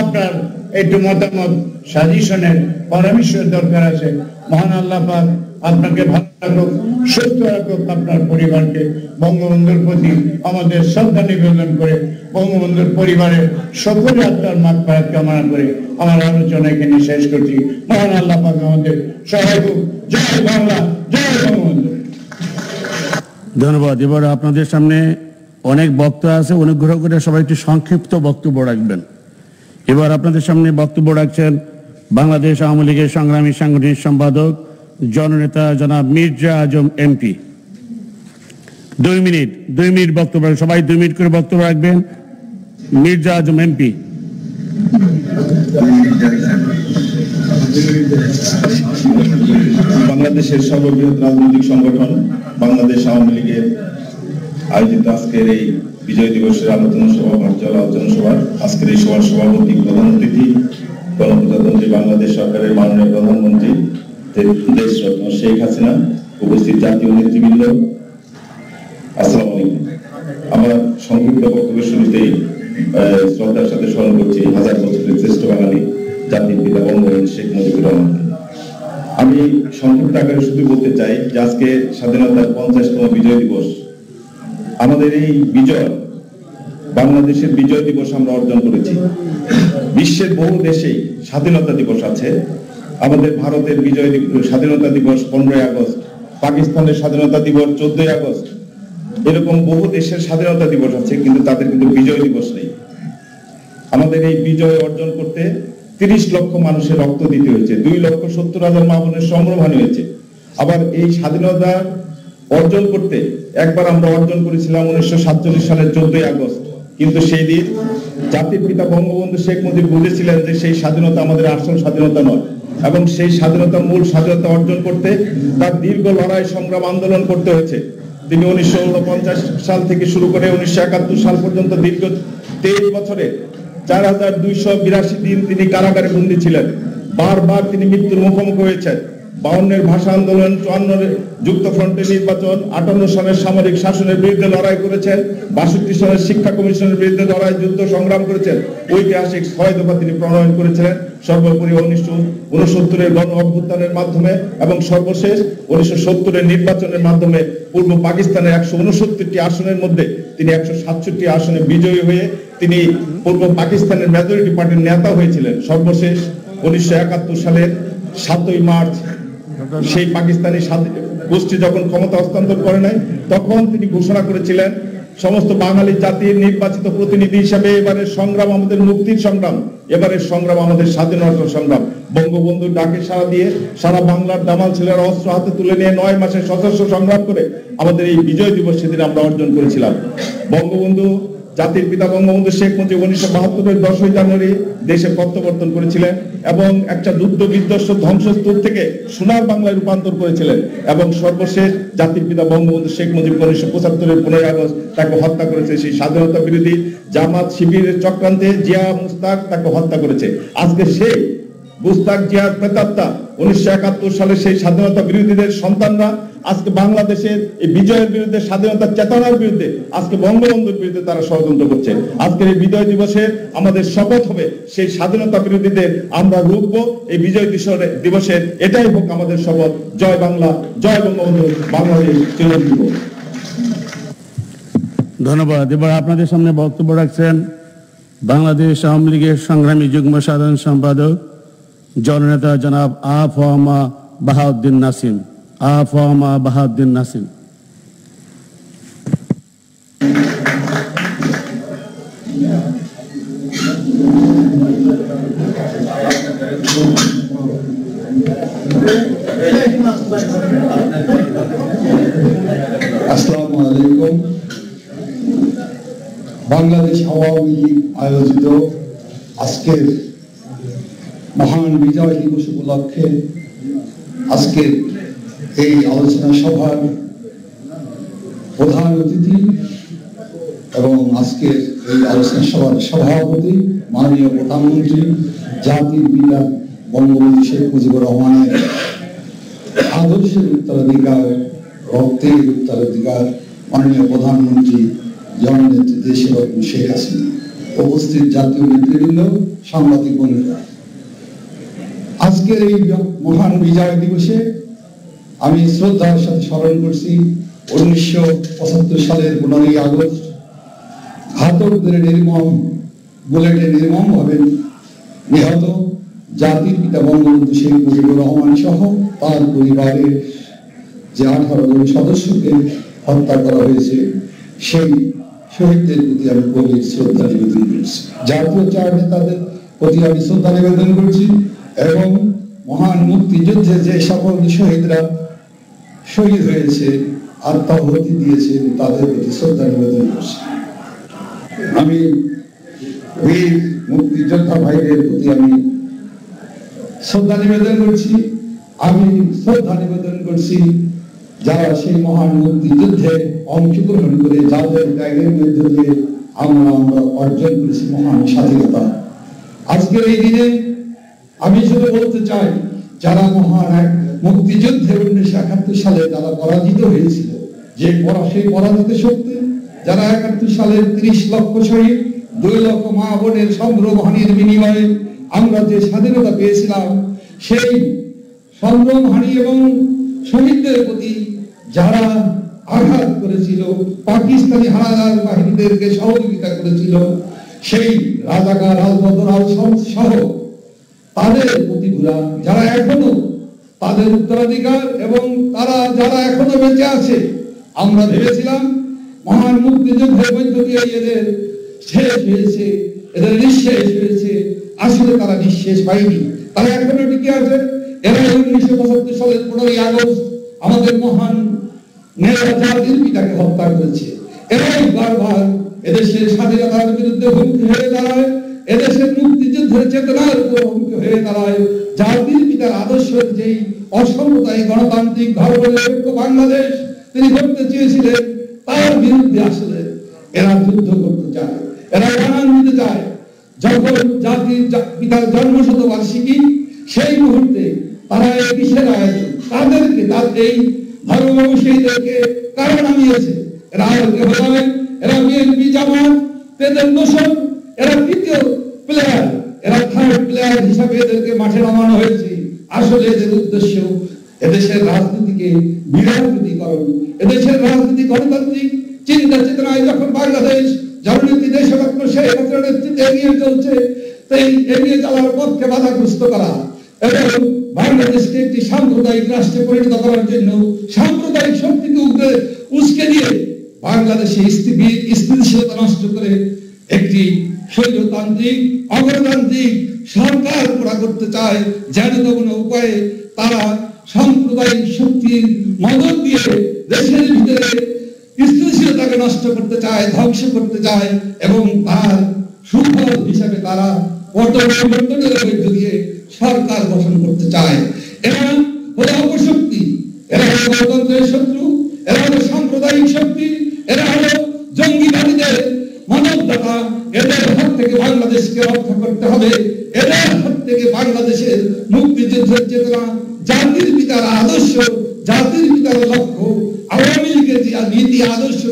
আপনার একটু মতামত, সাজেশনের পরামর্শের দরকার আছে। মহান আল্লাহ পাক আপনাকে ভালো রাখুক, সুস্থ রাখুক, আপনার পরিবারকে। বঙ্গবন্ধুর প্রতি আমাদের শ্রদ্ধা নিবেদন করে বঙ্গবন্ধুর পরিবারের সকলের আত্মার মাগফিরাত কামনা করে আমার আলোচনা এখানে শেষ করছি। মহান আল্লাহ পাক আমাদের সহায় হোক। জয় বাংলা, জয় বঙ্গবন্ধু। ধন্যবাদ। এবার আপনাদের সামনে অনেক বক্তা আছে, অনুগ্রহ করে সবাই একটু সংক্ষিপ্ত বক্তব্য রাখবেন। এবার আপনাদের সামনে বক্তব্য রাখছেন বাংলাদেশ আওয়ামী লীগের সংগ্রামী সাংগঠনিক সম্পাদক জননেতা জনাব মির্জা আজম এমপি। 2 মিনিট বক্তব্য, সবাই 2 মিনিট করে বক্তব্য রাখবেন। মির্জা আজম এমপি। বাংলাদেশের সর্ববৃহৎ রাজনৈতিক সংগঠন বাংলাদেশ আওয়ামী লীগের আয়োজিত আজকের এই বিজয় দিবসের আলোচনা সভা, ভার্চুয়াল আলোচনা সভা, আজকের এই সভার সভাপতি, প্রধান অতিথি, গণপ্রজাতন্ত্রী বাংলাদেশ সরকারের মাননীয় প্রধানমন্ত্রী দেশরত্ন শেখ হাসিনা, উপস্থিত জাতীয় নেতৃবৃন্দ, আসসালামু আলাইকুম। আমার সংক্ষিপ্ত বক্তব্যের শুরুতেই শ্রদ্ধার সাথে স্মরণ করছি হাজার বছরের শ্রেষ্ঠ বাঙালি জাতির পিতা বঙ্গবন্ধু শেখ মুজিবুর রহমানকে। আমি সংক্ষিপ্ত আকারে শুধু বলতে চাই যে আজকে স্বাধীনতার 50তম বিজয় দিবস। আমাদের এই বিজয়, বাংলাদেশের বিজয় দিবস আমরা অর্জন করেছি। বিশ্বের বহু দেশেই স্বাধীনতা দিবস আছে। আমাদের ভারতের বিজয় স্বাধীনতা দিবস 15ই আগস্ট, পাকিস্তানের স্বাধীনতা দিবস 14ই আগস্ট, এরকম বহু দেশের স্বাধীনতা দিবস আছে, কিন্তু তাদের কিন্তু বিজয় দিবস নেই। আমাদের এই বিজয় অর্জন করতে 30 লক্ষ মানুষের রক্ত দিতে হয়েছে, 2,70,000 মা বোনের শ্রমহানি হয়েছে। আবার এই স্বাধীনতা অর্জন করতে একবার আমরা অর্জন করেছিলাম 1947 সালের 14ই আগস্ট, কিন্তু সেই দিন জাতির পিতা বঙ্গবন্ধু শেখ মুজিব বুঝেছিলেন যে সেই স্বাধীনতা আমাদের আসল স্বাধীনতা নয়, এবং সেই স্বাধীনতা, মূল স্বাধীনতা অর্জন করতে তার দীর্ঘ লড়াই, সংগ্রাম, আন্দোলন করতে হয়েছে। তিনি 1949 সাল থেকে শুরু করে 1971 সাল পর্যন্ত দীর্ঘ 23 বছরে 4282 দিন তিনি কারাগারে বন্দী ছিলেন। বারবার তিনি মৃত্যুর মুখোমুখি হয়েছেন। 52-এর ভাষা আন্দোলন, 54-এর যুক্তফ্রন্টের নির্বাচন, 58 সালের সামরিক শাসনের বিরুদ্ধে লড়াই করেছেন, 62 সালের শিক্ষা কমিশনের বিরুদ্ধে লড়াই যুদ্ধ সংগ্রাম করেছেন, ঐতিহাসিক 6 দফা তিনি প্রণয়ন করেছিলেন, সর্বোপরি 1969-এর গণ অভ্যুত্থানের মাধ্যমে এবং সর্বশেষ 1970-এর নির্বাচনের মাধ্যমে পূর্ব পাকিস্তানের 169টি আসনের মধ্যে তিনি 167টি আসনে বিজয়ী হয়ে তিনি পূর্ব পাকিস্তানের মেজরিটি পার্টির নেতা হয়েছিলেন। সর্বশেষ 1971 সালের 7ই মার্চ সেই পাকিস্তানি গোষ্ঠী যখন ক্ষমতা হস্তান্তর করে নাই, তখন তিনি ঘোষণা করেছিলেন সমস্ত বাঙালি জাতির নির্বাচিত প্রতিনিধি হিসেবে এবারের সংগ্রাম আমাদের মুক্তির সংগ্রাম, এবারের সংগ্রাম আমাদের স্বাধীনতার সংগ্রাম। বঙ্গবন্ধুর ডাকে সাড়া দিয়ে সারা বাংলার দামাল ছেলেরা অস্ত্র হাতে তুলে নিয়ে 9 মাসের সশস্ত্র সংগ্রাম করে আমাদের এই বিজয় দিবস সেদিন আমরা অর্জন করেছিলাম। বঙ্গবন্ধু, জাতির পিতা বঙ্গবন্ধু শেখ মুজিব 1972-এর 10ই জানুয়ারি দেশে প্রত্যাবর্তন করেছিলেন এবং একটা যুদ্ধ বিধ্বস্ত ধ্বংসস্তূপ থেকে সোনার বাংলায় রূপান্তর করেছিলেন এবং সর্বশেষ জাতির পিতা বঙ্গবন্ধু শেখ মুজিব 1975-এর 15ই আগস্ট তাকে হত্যা করেছে সেই স্বাধীনতা বিরোধী জামাত শিবিরের চক্রান্তে জিয়া মুস্তাক তাকে হত্যা করেছে। আজকে সেই মুস্তাক জিয়ার প্রেতাত্মা 1971 সালে সেই স্বাধীনতা বিরোধীদের সন্তানরা আজকে বাংলাদেশের এই বিজয়ের বিরুদ্ধে, স্বাধীনতার চেতনার বিরুদ্ধে, আজকে বঙ্গবন্ধুর বিরুদ্ধে তারা ষড়যন্ত্র করছে। আজকের এই বিজয় দিবসে আমাদের শপথ হবে সেই স্বাধীনতা বিরোধীদের আমরা রুখবো। এই বিজয় দিবসের এটাই হোক আমাদের শপথ। জয় বাংলা, জয় বঙ্গবন্ধু, বাংলাদেশ চিরজীবী। ধন্যবাদ। এবার আপনাদের সামনে বক্তব্য রাখছেন বাংলাদেশ আওয়ামী লীগের সংগ্রামী যুগ্ম সাধারণ সম্পাদক জননেতা জনাব আফওয়ামা বাহাউদ্দিন নাসিম। আফওয়ামা বাহাউদ্দিন নাসিম। আসসালামু আলাইকুম। বাংলাদেশ আওয়ামী লীগ আয়োজিত আজকের মহান বিজয় দিবস উপলক্ষে আজকের এই আলোচনা সভার প্রধান অতিথি এবং আজকের এই আলোচনা সভার সভাপতি মাননীয় প্রধানমন্ত্রী জাতির পিতা বঙ্গবন্ধু শেখ মুজিবুর রহমানের আদর্শের উত্তরাধিকার, রক্তের উত্তরাধিকার মাননীয় প্রধানমন্ত্রী জননেত্রী দেশরত্ন শেখ হাসিনা, উপস্থিত জাতীয় নেতৃবৃন্দ, সাংবাদিক বন্ধুরা, আজকের এই মহান বিজয় দিবসে আমি শ্রদ্ধার সাথে স্মরণ করছি 1975 সালের 15ই আগস্ট ঘাতকদের নির্মম বুলেটে নির্মমভাবে নিহত জাতির পিতা বঙ্গবন্ধু শেখ মুজিবুর রহমান সহ তার পরিবারের যে 18 জন সদস্যকে হত্যা করা হয়েছে সেই শহীদদের প্রতি আমি গভীর শ্রদ্ধা নিবেদন করছি। জাতীয় চার নেতাদের প্রতি আমি শ্রদ্ধা নিবেদন করছি এবং মহান মুক্তিযুদ্ধে যে সকল শহীদরা শহীদ হয়েছে, আত্মাহুতি দিয়েছে, তাদের প্রতি শ্রদ্ধা নিবেদন করছি। আমি বীর মুক্তিযোদ্ধা ভাইদের প্রতি আমি শ্রদ্ধা নিবেদন করছি। আমি শ্রদ্ধা নিবেদন করছি যারা সেই মহান মুক্তিযুদ্ধে অংশগ্রহণ করে যাদের ত্যাগের মধ্যে দিয়ে আমরা অর্জন করেছি মহান স্বাধীনতা। আজকের এই দিনে আমি শুধু বলতে চাই, যারা মহান এক মুক্তিযুদ্ধে 1971 সালে যারা পরাজিত হয়েছিল, যে সেই পরাজিত শক্তি যারা 71 সালের 30 লক্ষ শহীদ, 2 লক্ষ মা বোনের সংগ্রামহানির বিনিময়ে আমরা যে স্বাধীনতা পেয়েছিলাম, সেই সংগ্রামহানি এবং শহীদদের প্রতি যারা আঘাত করেছিল, পাকিস্তানি হানাদার বাহিনীদেরকে সহযোগিতা করেছিল, সেই রাজাকার রাজবদর আল সহ তাদের প্রতিগুলা যারা এখনো তাদের উত্তরাধিকার এবং তারা যারা এখনো বেঁচে আছে, আমরা ভেবেছিলাম মহান মুক্তিযুদ্ধের মধ্য দিয়ে এদের শেষ হয়েছে, এদের নিঃশেষ হয়েছে। আসলে তারা নিঃশেষ পায়নি, তারা এখনো টিকে আছে। এরা 1975 সালের 15ই আগস্ট আমাদের মহান নেতা জাতির পিতাকে হত্যা করেছে। এরাই বারবার এদেশের স্বাধীনতার বিরুদ্ধে হুমকি হয়ে দাঁড়ায়, এদেশের মুক্তিযুদ্ধের চেতনার উপর হুমকি হয়ে দাঁড়ায়। জাতির পিতার আদর্শের যেই অসমতায় গণতান্ত্রিক ধর্মনিরপেক্ষ বাংলাদেশ তিনি করতে চেয়েছিলেন, তার বিরুদ্ধে আসলে এরা যুদ্ধ করতে চায়, এরা জানান দিতে চায়। যখন জাতির পিতার জন্মশতবার্ষিকী, সেই মুহূর্তে তারা এই কিসের আয়োজন? তাদেরকে এই ধর্মবৈষয়ীদেরকে কারা নামিয়েছে? এরা হলেন, এরা বিএনপি জামাত, এদের দোষর, এরা তৃতীয় প্লেয়ার, এরা থার্ড প্লেয়ার হিসাবে এদেরকে মাঠে নামানো হয়েছে। আসলে এদের উদ্দেশ্য এদেশের রাজনীতিকে বিরাজনীতিকরণ, এদেশের রাজনীতি গণতান্ত্রিক চিন্তা চেতনায় যখন বাংলাদেশ জননীতি দেশরত্ন শেখ হাসিনার নেতৃত্বে এগিয়ে চলছে, সেই এগিয়ে চলার পথকে বাধাগ্রস্ত করা এবং বাংলাদেশকে একটি সাম্প্রদায়িক রাষ্ট্রে পরিণত করার জন্য সাম্প্রদায়িক শক্তিকে উস্কে দিয়ে বাংলাদেশে স্থিতিশীলতা নষ্ট করে একটি স্বৈরতান্ত্রিক অগণতান্ত্রিক সরকার করা করতে চায়। যেন কোনো উপায়ে তারা সাম্প্রদায়িক শক্তির মদত দিয়ে দেশের ভিতরে স্থিতিশীলতাকে নষ্ট করতে চায়, ধ্বংস করতে চায় এবং তার সুফল হিসাবে তারা পরিবর্তনের মধ্য দিয়ে সরকার গঠন করতে চায়। এরা হলো অপশক্তি, এরা হলো গণতন্ত্রের শত্রু, এরা হলো সাম্প্রদায়িক শক্তি, এরা হলো জঙ্গিবাদীদের মানবদাতা। এদের হাত থেকে বাংলাদেশকে রক্ষা করতে হবে। এদের হাত থেকে বাংলাদেশের মুক্তিযুদ্ধের চেতনা, জাতির পিতার আদর্শ, জাতির পিতার লক্ষ্য, আওয়ামী লীগের যে নীতি আদর্শ,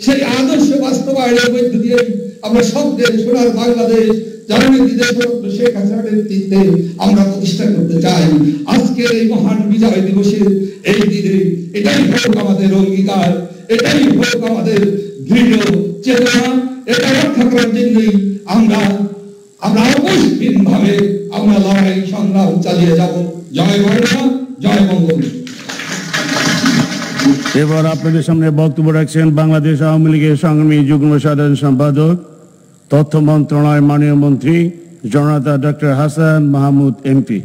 সেই আদর্শ বাস্তবায়নের মধ্য দিয়ে আমরা স্বপ্নের সোনার বাংলাদেশ জননীতি দেশরত্ন শেখ হাসিনার নেতৃত্বে আমরা প্রতিষ্ঠা করতে চাই। আজকের এই মহান বিজয় দিবসের এই দিনে এটাই হোক আমাদের অঙ্গীকার, এটাই হোক আমাদের দৃঢ় চেতনা। এটা রক্ষা করার জন্যই আমরা অবশ্যই ভাবে আমরা লড়াই সংগ্রাম চালিয়ে যাব। জয় বাংলা, জয় বঙ্গবন্ধু। এবার আপনাদের সামনে বক্তব্য রাখছেন বাংলাদেশ আওয়ামী লীগের সংগ্রামী যুগ্ম সাধারণ সম্পাদক, তথ্য মন্ত্রণালয় মাননীয় মন্ত্রী জননেতা ডক্টর হাসান মাহমুদ এমপি।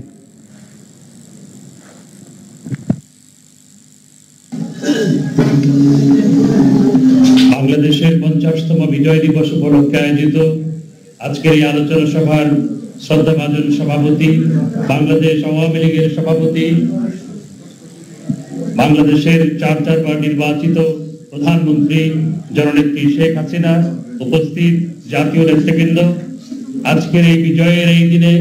বাংলাদেশের 50তম বিজয় দিবস উপলক্ষে আয়োজিত আজকের এই আলোচনা সভার শ্রদ্ধাভাজন সভাপতি, বাংলাদেশ আওয়ামী লীগের সভাপতি, বাংলাদেশের 4বার নির্বাচিত প্রধানমন্ত্রী জননেত্রী শেখ হাসিনা, উপস্থিত জাতীয় নেতৃবৃন্দ, আজকের এই বিজয়ের এই দিনে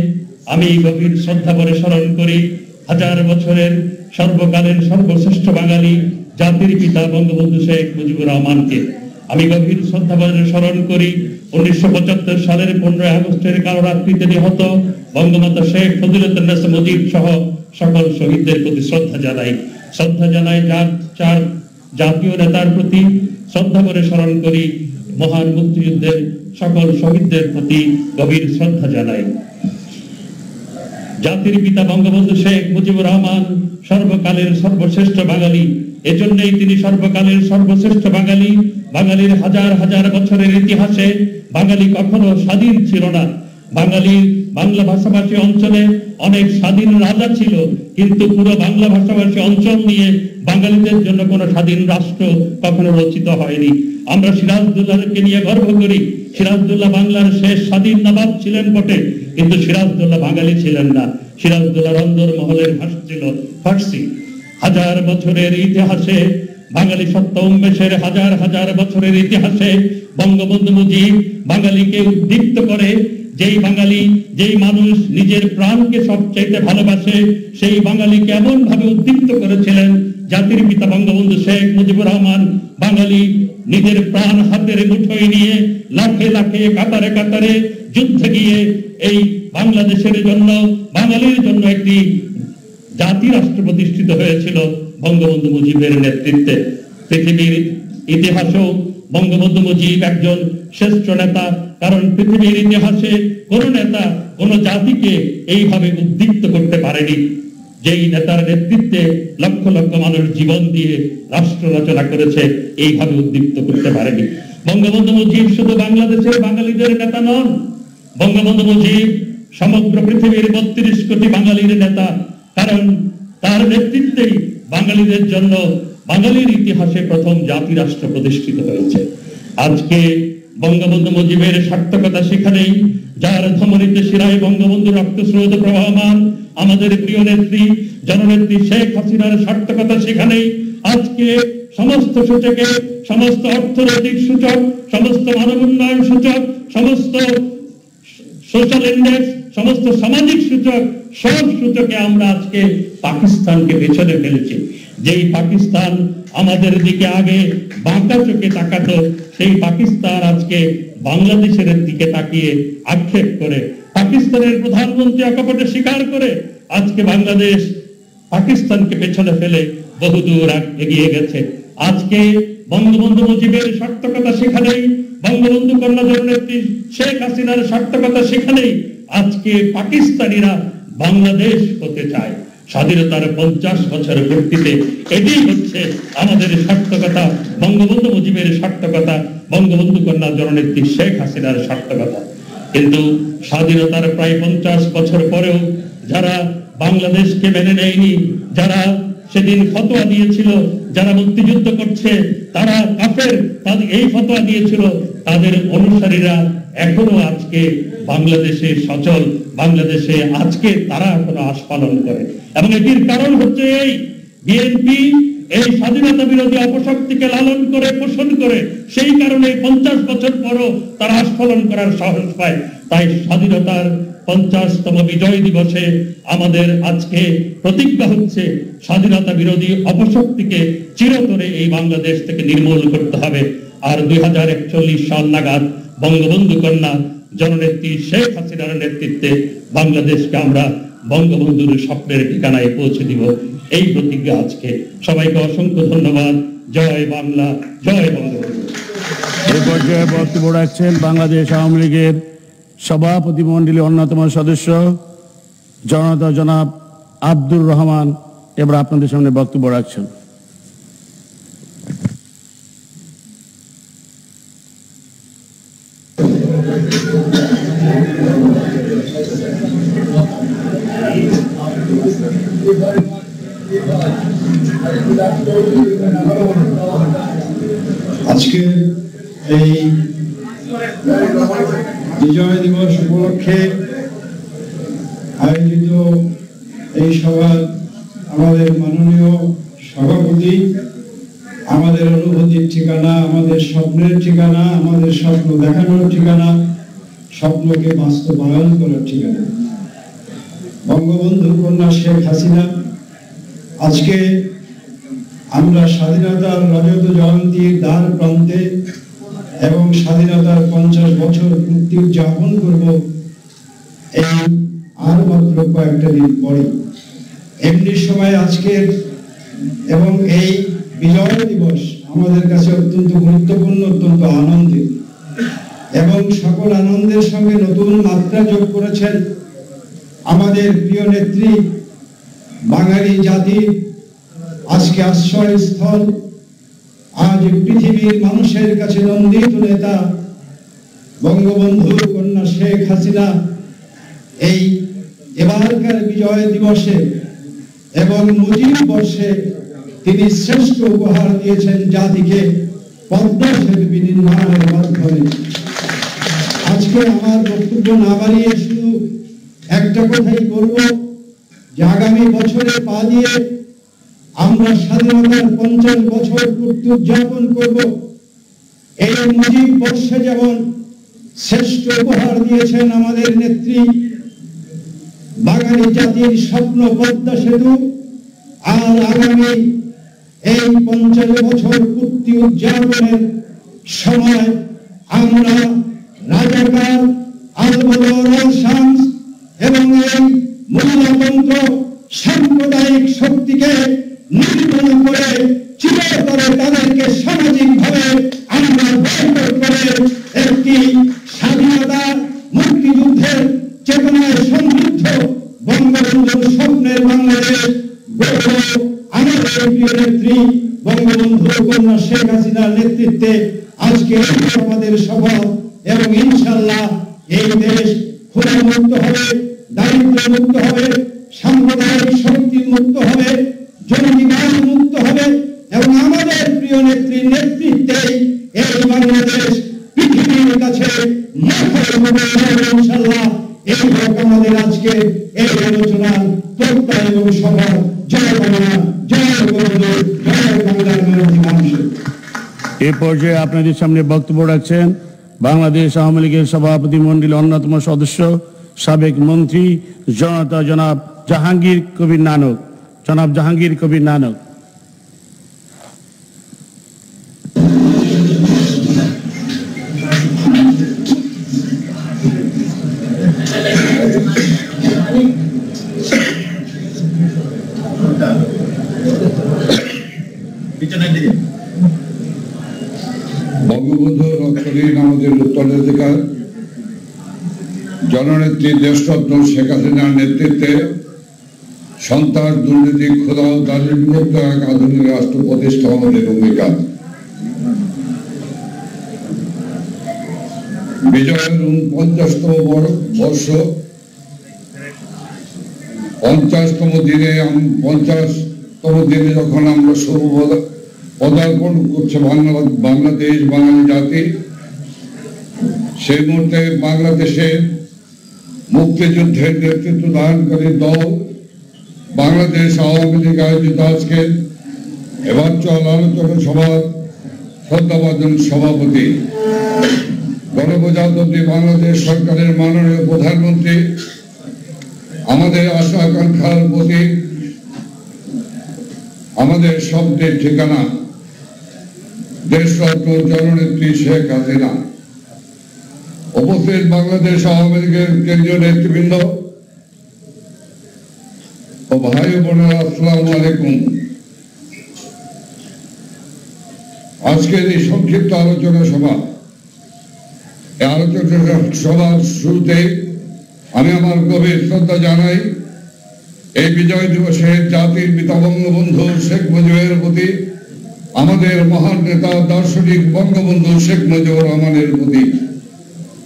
আমি গভীর শ্রদ্ধা ভরে স্মরণ করি হাজার বছরের সর্বকালের সর্বশ্রেষ্ঠ বাঙালি জাতির পিতা বঙ্গবন্ধু শেখ মুজিবুর রহমানকে। আমি গভীর শ্রদ্ধা ভরে স্মরণ করি 1975 সালের 15 আগস্টের কালো রাত্রিতে নিহত বঙ্গমাতা শেখ ফজিলাতুন্নেসা মুজিব সহ সকল শহীদদের প্রতি শ্রদ্ধা জানাই চার জাতীয় নেতার প্রতি শ্রদ্ধা করে স্মরণ করি, মহান মুক্তিযুদ্ধের সকল শহীদদের প্রতি গভীর শ্রদ্ধা জানাই। জাতির পিতা বঙ্গবন্ধু শেখ মুজিবুর রহমান সর্বকালের সর্বশ্রেষ্ঠ বাঙালি। এজন্যই তিনি সর্বকালের সর্বশ্রেষ্ঠ বাঙালি। বাঙালির হাজার হাজার বছরের ইতিহাসে বাঙালি কখনো স্বাধীন ছিল না। বাংলা ভাষাভাষী অঞ্চলে অনেক স্বাধীন রাজা ছিল, কিন্তু পুরো বাংলা ভাষাভাষী অঞ্চল নিয়ে বাঙালিদের জন্য কোনো স্বাধীন রাষ্ট্র কখনো রচিত হয়নি। আমরা সিরাজউদ্দৌলাকে নিয়ে গর্ব করি। সিরাজউদ্দৌলা বাংলার শেষ স্বাধীন নবাব ছিলেন বটে, কিন্তু সিরাজউদ্দৌলা বাঙালি ছিলের না। সিরাজউদ্দৌলার অন্দরমহলের ভাষা ছিল ফার্সি। হাজার বছরের ইতিহাসে বাঙালি সত্য উন্মেষের হাজার হাজার বছরের ইতিহাসে বঙ্গবন্ধু মুজিব বাঙালিকে উদ্দীপ্ত করে। যেই মানুষ নিজের প্রাণকে সবচাইতে ভালোবাসে, সেই বাঙালিকে এমন ভাবে উদ্দীপ্ত করেছিলেন জাতির পিতা বঙ্গবন্ধু শেখ মুজিবুর রহমান। বাঙালি নিজের প্রাণ হাতের মুঠোয় নিয়ে লাখে লাখে কাতারে কাতারে যুদ্ধে গিয়ে এই বাংলাদেশের জন্য, বাঙালির জন্য একটি জাতি রাষ্ট্র প্রতিষ্ঠিত হয়েছিল বঙ্গবন্ধু মুজিবের নেতৃত্বে। পৃথিবীর ইতিহাসেও বঙ্গবন্ধু মুজিব একজন শ্রেষ্ঠ নেতা, কারণ পৃথিবীর ইতিহাসে কোন নেতা কোন জাতিকে এইভাবে উদ্দীপ্ত করতে পারেনি। যেই নেতার নেতৃত্বে লক্ষ লক্ষ মানুষ জীবন দিয়ে রাষ্ট্র রচনা করেছে, এইভাবে উদ্দীপ্ত করতে পারেনি। বঙ্গবন্ধু মুজিব শুধু বাংলাদেশের বাঙালিদের নেতা নন, বঙ্গবন্ধু মুজিব সমগ্র পৃথিবীর 32 কোটি বাঙালির নেতা। কারণ তার নেতৃত্বেই বাঙালিদের জন্য বাঙালির ইতিহাসে প্রথম জাতি রাষ্ট্র প্রতিষ্ঠিত হয়েছে। আজকে বঙ্গবন্ধু মুজিবের সার্থকতা সেখানেই, যার ধমনীতে শিরায় বঙ্গবন্ধু রক্তস্রোত প্রবাহমান। আমাদের প্রিয় নেত্রী জননেত্রী শেখ হাসিনার সার্থকতা সেখানেই। আজকে সমস্ত সূচকে, সমস্ত অর্থনৈতিক সূচক, সমস্ত মানব উন্নয়ন সূচক, সমস্ত সোশ্যাল ইন্ডেক্স সমস্ত সামাজিক সূচক, সব সূচকে আমরা আজকে পাকিস্তানকে পেছনে ফেলেছি। যেই পাকিস্তান আমাদের দিকে আগে বাঁকা চোখে তাকাতো, সেই পাকিস্তান আজকে বাংলাদেশের দিকে তাকিয়ে আক্ষেপ করে, পাকিস্তানের প্রধানমন্ত্রী অকপটে স্বীকার করে আজকে বাংলাদেশ পাকিস্তানকে পেছনে ফেলে বহুদূর এগিয়ে গেছে। আজকে বঙ্গবন্ধু মুজিবের সার্থকতা সেখানেই, বঙ্গবন্ধু কন্যা জননেত্রী শেখ হাসিনার সার্থকতা সেখানেই আজকে পাকিস্তানিরা বাংলাদেশ হতে চায়। স্বাধীনতার 50 বছর পূর্তিতে এটি হচ্ছে আমাদের সার্থকতা, বঙ্গবন্ধু মুজিবের সার্থকতা, বঙ্গবন্ধু কন্যা জননেত্রী শেখ হাসিনার সার্থকতা। কিন্তু স্বাধীনতার প্রায় 50 বছর পরেও যারা বাংলাদেশকে মেনে নেয়নি, যারা সেদিন ফতোয়া দিয়েছিল যারা মুক্তিযুদ্ধ করছে তারা কাফের, তাদের এই ফতোয়া দিয়েছিল, তাদের অনুসারীরা এখনো আজকে বাংলাদেশে সচল, বাংলাদেশে আজকে তারা এখনো আশ পালন করে। এবং এটির কারণ হচ্ছে এই বিএনপি এই স্বাধীনতা বিরোধী অপশক্তিকে লালন করে পোষণ করে, সেই কারণে 50 বছর পরও তারা আস্ফলন করার সাহস পায়। তাই স্বাধীনতার 50তম বিজয় দিবসে আমাদের আজকে প্রতিজ্ঞা হচ্ছে স্বাধীনতা বিরোধী অপশক্তিকে চিরতরে এই বাংলাদেশ থেকে নির্মূল করতে হবে। আর 2041 সাল নাগাদ বঙ্গবন্ধু কন্যা জননেত্রী শেখ হাসিনার নেতৃত্বে বাংলাদেশকে আমরা বঙ্গবন্ধুর স্বপ্নের ঠিকানায় পৌঁছে দিব, এই প্রতিজ্ঞা আজকে। সবাইকে অসংখ্য ধন্যবাদ। জয় বাংলা, জয় বঙ্গবন্ধু। এই পর্যায়ে বক্তব্য রাখছেন বাংলাদেশ আওয়ামী লীগের সভাপতি মণ্ডলীর অন্যতম সদস্য জনতা জনাব আব্দুর রহমান। এবার আপনাদের সামনে বক্তব্য রাখছেন। আজকে এই বিজয় দিবস উপলক্ষে আয়োজিত এই সভার আমাদের মাননীয় সভাপতি, আমাদের অনুভূতির ঠিকানা, আমাদের স্বপ্নের ঠিকানা, আমাদের স্বপ্ন দেখানোর ঠিকানা, স্বপ্নকে বাস্তবায়ন করার ঠিকানা বঙ্গবন্ধু কন্যা শেখ হাসিনা। আজকে আমরা স্বাধীনতার রজত জয়ন্তীর দ্বার প্রান্তে এবং স্বাধীনতার 50 বছর পূর্তি উদযাপন করব এই আর মাত্র কয়েকটা দিন পরে। এমনি সময় আজকের এবং এই বিজয় দিবস আমাদের কাছে অত্যন্ত গুরুত্বপূর্ণ, অত্যন্ত আনন্দের, এবং সকল আনন্দের সঙ্গে নতুন মাত্রা যোগ করেছেন আমাদের প্রিয় নেত্রী, বাঙালি জাতির আজকে আশ্রয়স্থল, আজ পৃথিবীর মানুষের কাছে নন্দিত নেতা বঙ্গবন্ধু কন্যা শেখ হাসিনা। এই এবারকার বিজয় দিবসে এবং মুজিব বর্ষে তিনি শ্রেষ্ঠ উপহার দিয়েছেন জাতিকে পদ্মা সেতু বিনির্মাণের মাধ্যমে। আজকে আমার বক্তব্য না বাড়িয়ে শুধু একটা কথাই বলব যে আগামী বছরে পা দিয়ে আমরা স্বাধীনতার 50 বছর পূর্তি উদযাপন করব। এই মুজিব বর্ষে যেমন শ্রেষ্ঠ উপহার দিয়েছেন আমাদের নেত্রী, বাঙালি জাতির স্বপ্ন পদ্মা সেতু, আর আগামী এই 50 বছর পূর্তি উদযাপনের সময় আমরা রাজাকার, আল-বদর, শামস এবং এই মূল্যতন্ত্র সাম্প্রদায়িক শক্তিকে নির্মূল করে চিরতরে তাদেরকে সামাজিকভাবে আমরা বয়কট করে একটি স্বাধীনতা মুক্তিযুদ্ধের চেতনায় সমৃদ্ধ বঙ্গবন্ধুর স্বপ্নের বাংলাদেশ গড়ব। আমাদের প্রিয় নেত্রী বঙ্গবন্ধু কন্যা শেখ হাসিনার নেতৃত্বে আজকে আমাদের সভা, এবং ইনশাআল্লাহ এই দেশ ক্ষুধা মুক্ত হবে, দারিদ্র মুক্ত হবে, সাম্প্রদায়িক শক্তি মুক্ত হবে, জঙ্গিবাদ মুক্ত হবে, এবং আমাদের প্রিয় নেত্রীর নেতৃত্বে এই বাংলাদেশ পৃথিবীর কাছে ইনশাআল্লাহ। এই হোক আমাদের আজকে এই আলোচনার বক্তা এবং সভা। জয় বাংলা, জয় বঙ্গবন্ধু, জয় বাংলার মানুষ। এ পর্যায়ে আপনাদের সামনে বক্তব্য রাখছেন বাংলাদেশ আওয়ামী লীগের সভাপতি মণ্ডলীর অন্যতম সদস্য সাবেক মন্ত্রী জনাব জাহাঙ্গীর কবির নানক। বঙ্গবন্ধু রক্ষালীন আমাদের উত্তরাধিকার জননেত্রী দেশরত্ন শেখ হাসিনার নেতৃত্বে সন্ত্রাস, দুর্নীতি, ক্ষুধা ও দারিদ্র্যমুক্ত এক আধুনিক রাষ্ট্র প্রতিষ্ঠা আমাদের অঙ্গীকার। বিজয়ের 49তম বর্ষ 50তম দিনে যখন আমরা শুভ পদার্পণ করছে বাংলাদেশ, বাঙালি জাতি, সেই মুহূর্তে বাংলাদেশের মুক্তিযুদ্ধের নেতৃত্ব দানকারী দল বাংলাদেশ আওয়ামী লীগ আয়োজিত আজকের ভার্চুয়াল আলোচনা সভার শ্রদ্ধাভাজন সভাপতি, গণপ্রজাতন্ত্রী বাংলাদেশ সরকারের মাননীয় প্রধানমন্ত্রী, আমাদের আশা আকাঙ্ক্ষার প্রতি, আমাদের স্বপ্নের ঠিকানা দেশরত্ন জননেত্রী শেখ হাসিনা, উপস্থিত বাংলাদেশ আওয়ামী লীগের কেন্দ্রীয় নেতৃবৃন্দ ও ভাই বোনেরা, আসসালামু আলাইকুম। আজকের এই সংক্ষিপ্ত আলোচনা সভা, এই আলোচনা সভার শুরুতে আমি আমার গভীর শ্রদ্ধা জানাই এই বিজয় দিবসে জাতির পিতা বঙ্গবন্ধু শেখ মুজিবের প্রতি, আমাদের মহান নেতা দার্শনিক বঙ্গবন্ধু শেখ মুজিবুর রহমানের প্রতি।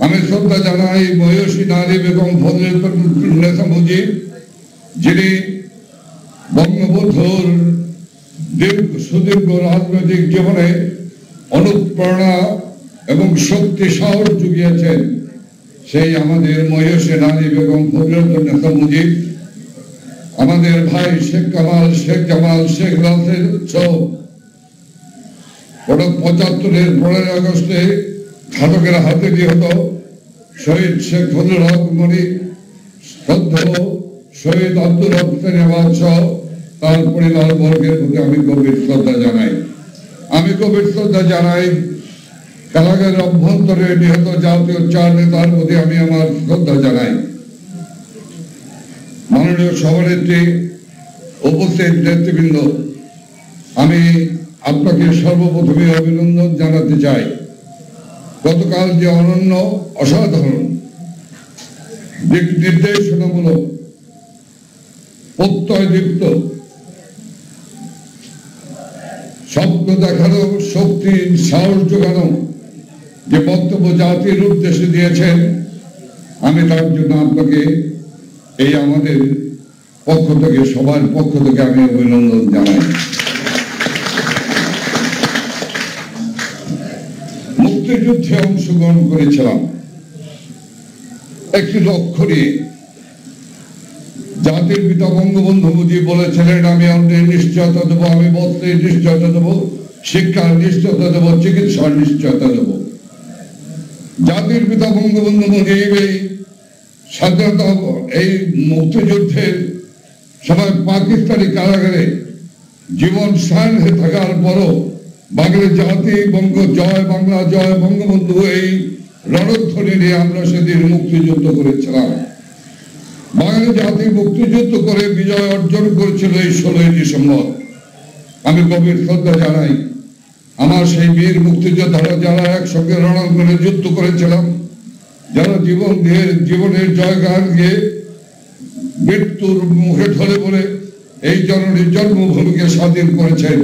আমি শ্রদ্ধা জানাই মহিষী নারী বেগম ফজলেতুন্নেসা মুজিব, যিনি বঙ্গবন্ধুর সুদীর্ঘ রাজনৈতিক জীবনে অনুপ্রেরণা এবং শক্তি সাহস জুগিয়েছেন। সেই আমাদের মহিষী নারী বেগম ফজলেতুন্নেসা মুজিব, আমাদের ভাই শেখ কামাল, শেখ জামাল, শেখ রাসেল সহ 75-এর 15 আগস্টে ঘাতকের হাতে নিহত শহীদ শেখ ফজলুল হক মনি, শ্রদ্ধেয় শহীদ আব্দুল হক সেনাবাদ সহ তার পরিবার বর্গের প্রতি আমি গভীর শ্রদ্ধা জানাই। কারাগারের অভ্যন্তরে নিহত জাতীয় 4 নেতার প্রতি আমি আমার শ্রদ্ধা জানাই। মাননীয় সভানেত্রী, উপস্থিত নেতৃবৃন্দ, আমি আপনাকে সর্বপ্রথমে অভিনন্দন জানাতে চাই। গতকাল যে অনন্য, অসাধারণ দিক নির্দেশনামূলক, প্রত্যয়দীপ্ত, স্বপ্ন দেখানো, শক্তি, সাহস যোগানো যে বক্তব্য জাতির উদ্দেশ্যে দিয়েছেন, আমি তার জন্য আপনাকে এই আমাদের পক্ষ থেকে, সবার পক্ষ থেকে আমি অভিনন্দন জানাই। মুক্তিযুদ্ধে অংশগ্রহণ করেছিলাম একটি লক্ষ্য নিয়ে। জাতির পিতা বঙ্গবন্ধু মুজিব বলেছিলেন, আমি অন্যের নিশ্চয়তা দেবো, আমি বস্ত্রের নিশ্চয়তা দেবো, শিক্ষার নিশ্চয়তা দেবো, চিকিৎসার নিশ্চয়তা দেবো। জাতির পিতা বঙ্গবন্ধু মুজিব এই স্বাধীনতা, এই মুক্তিযুদ্ধের সময় পাকিস্তানি কারাগারে জীবন সায়ন হয়ে থাকার পরও বাংলা জাতি জয় বাংলা, জয় বঙ্গবন্ধু এই রণধ্বনি নিয়ে আমরা সেদিন মুক্তিযুদ্ধ করেছিলাম। বাঙালি জাতি মুক্তিযুদ্ধ করে বিজয় অর্জন করেছিল এই 16ই ডিসেম্বর। আমি গভীর শ্রদ্ধা জানাই আমার সেই বীর মুক্তিযোদ্ধারা, যারা একসঙ্গে রণাঙ্গনে যুদ্ধ করেছিলাম, যারা জীবনের জয়গান গিয়ে মৃত্যুর মুখে ঢলে পড়ে এই জননীর জন্মভূমিকে স্বাধীন করেছেন।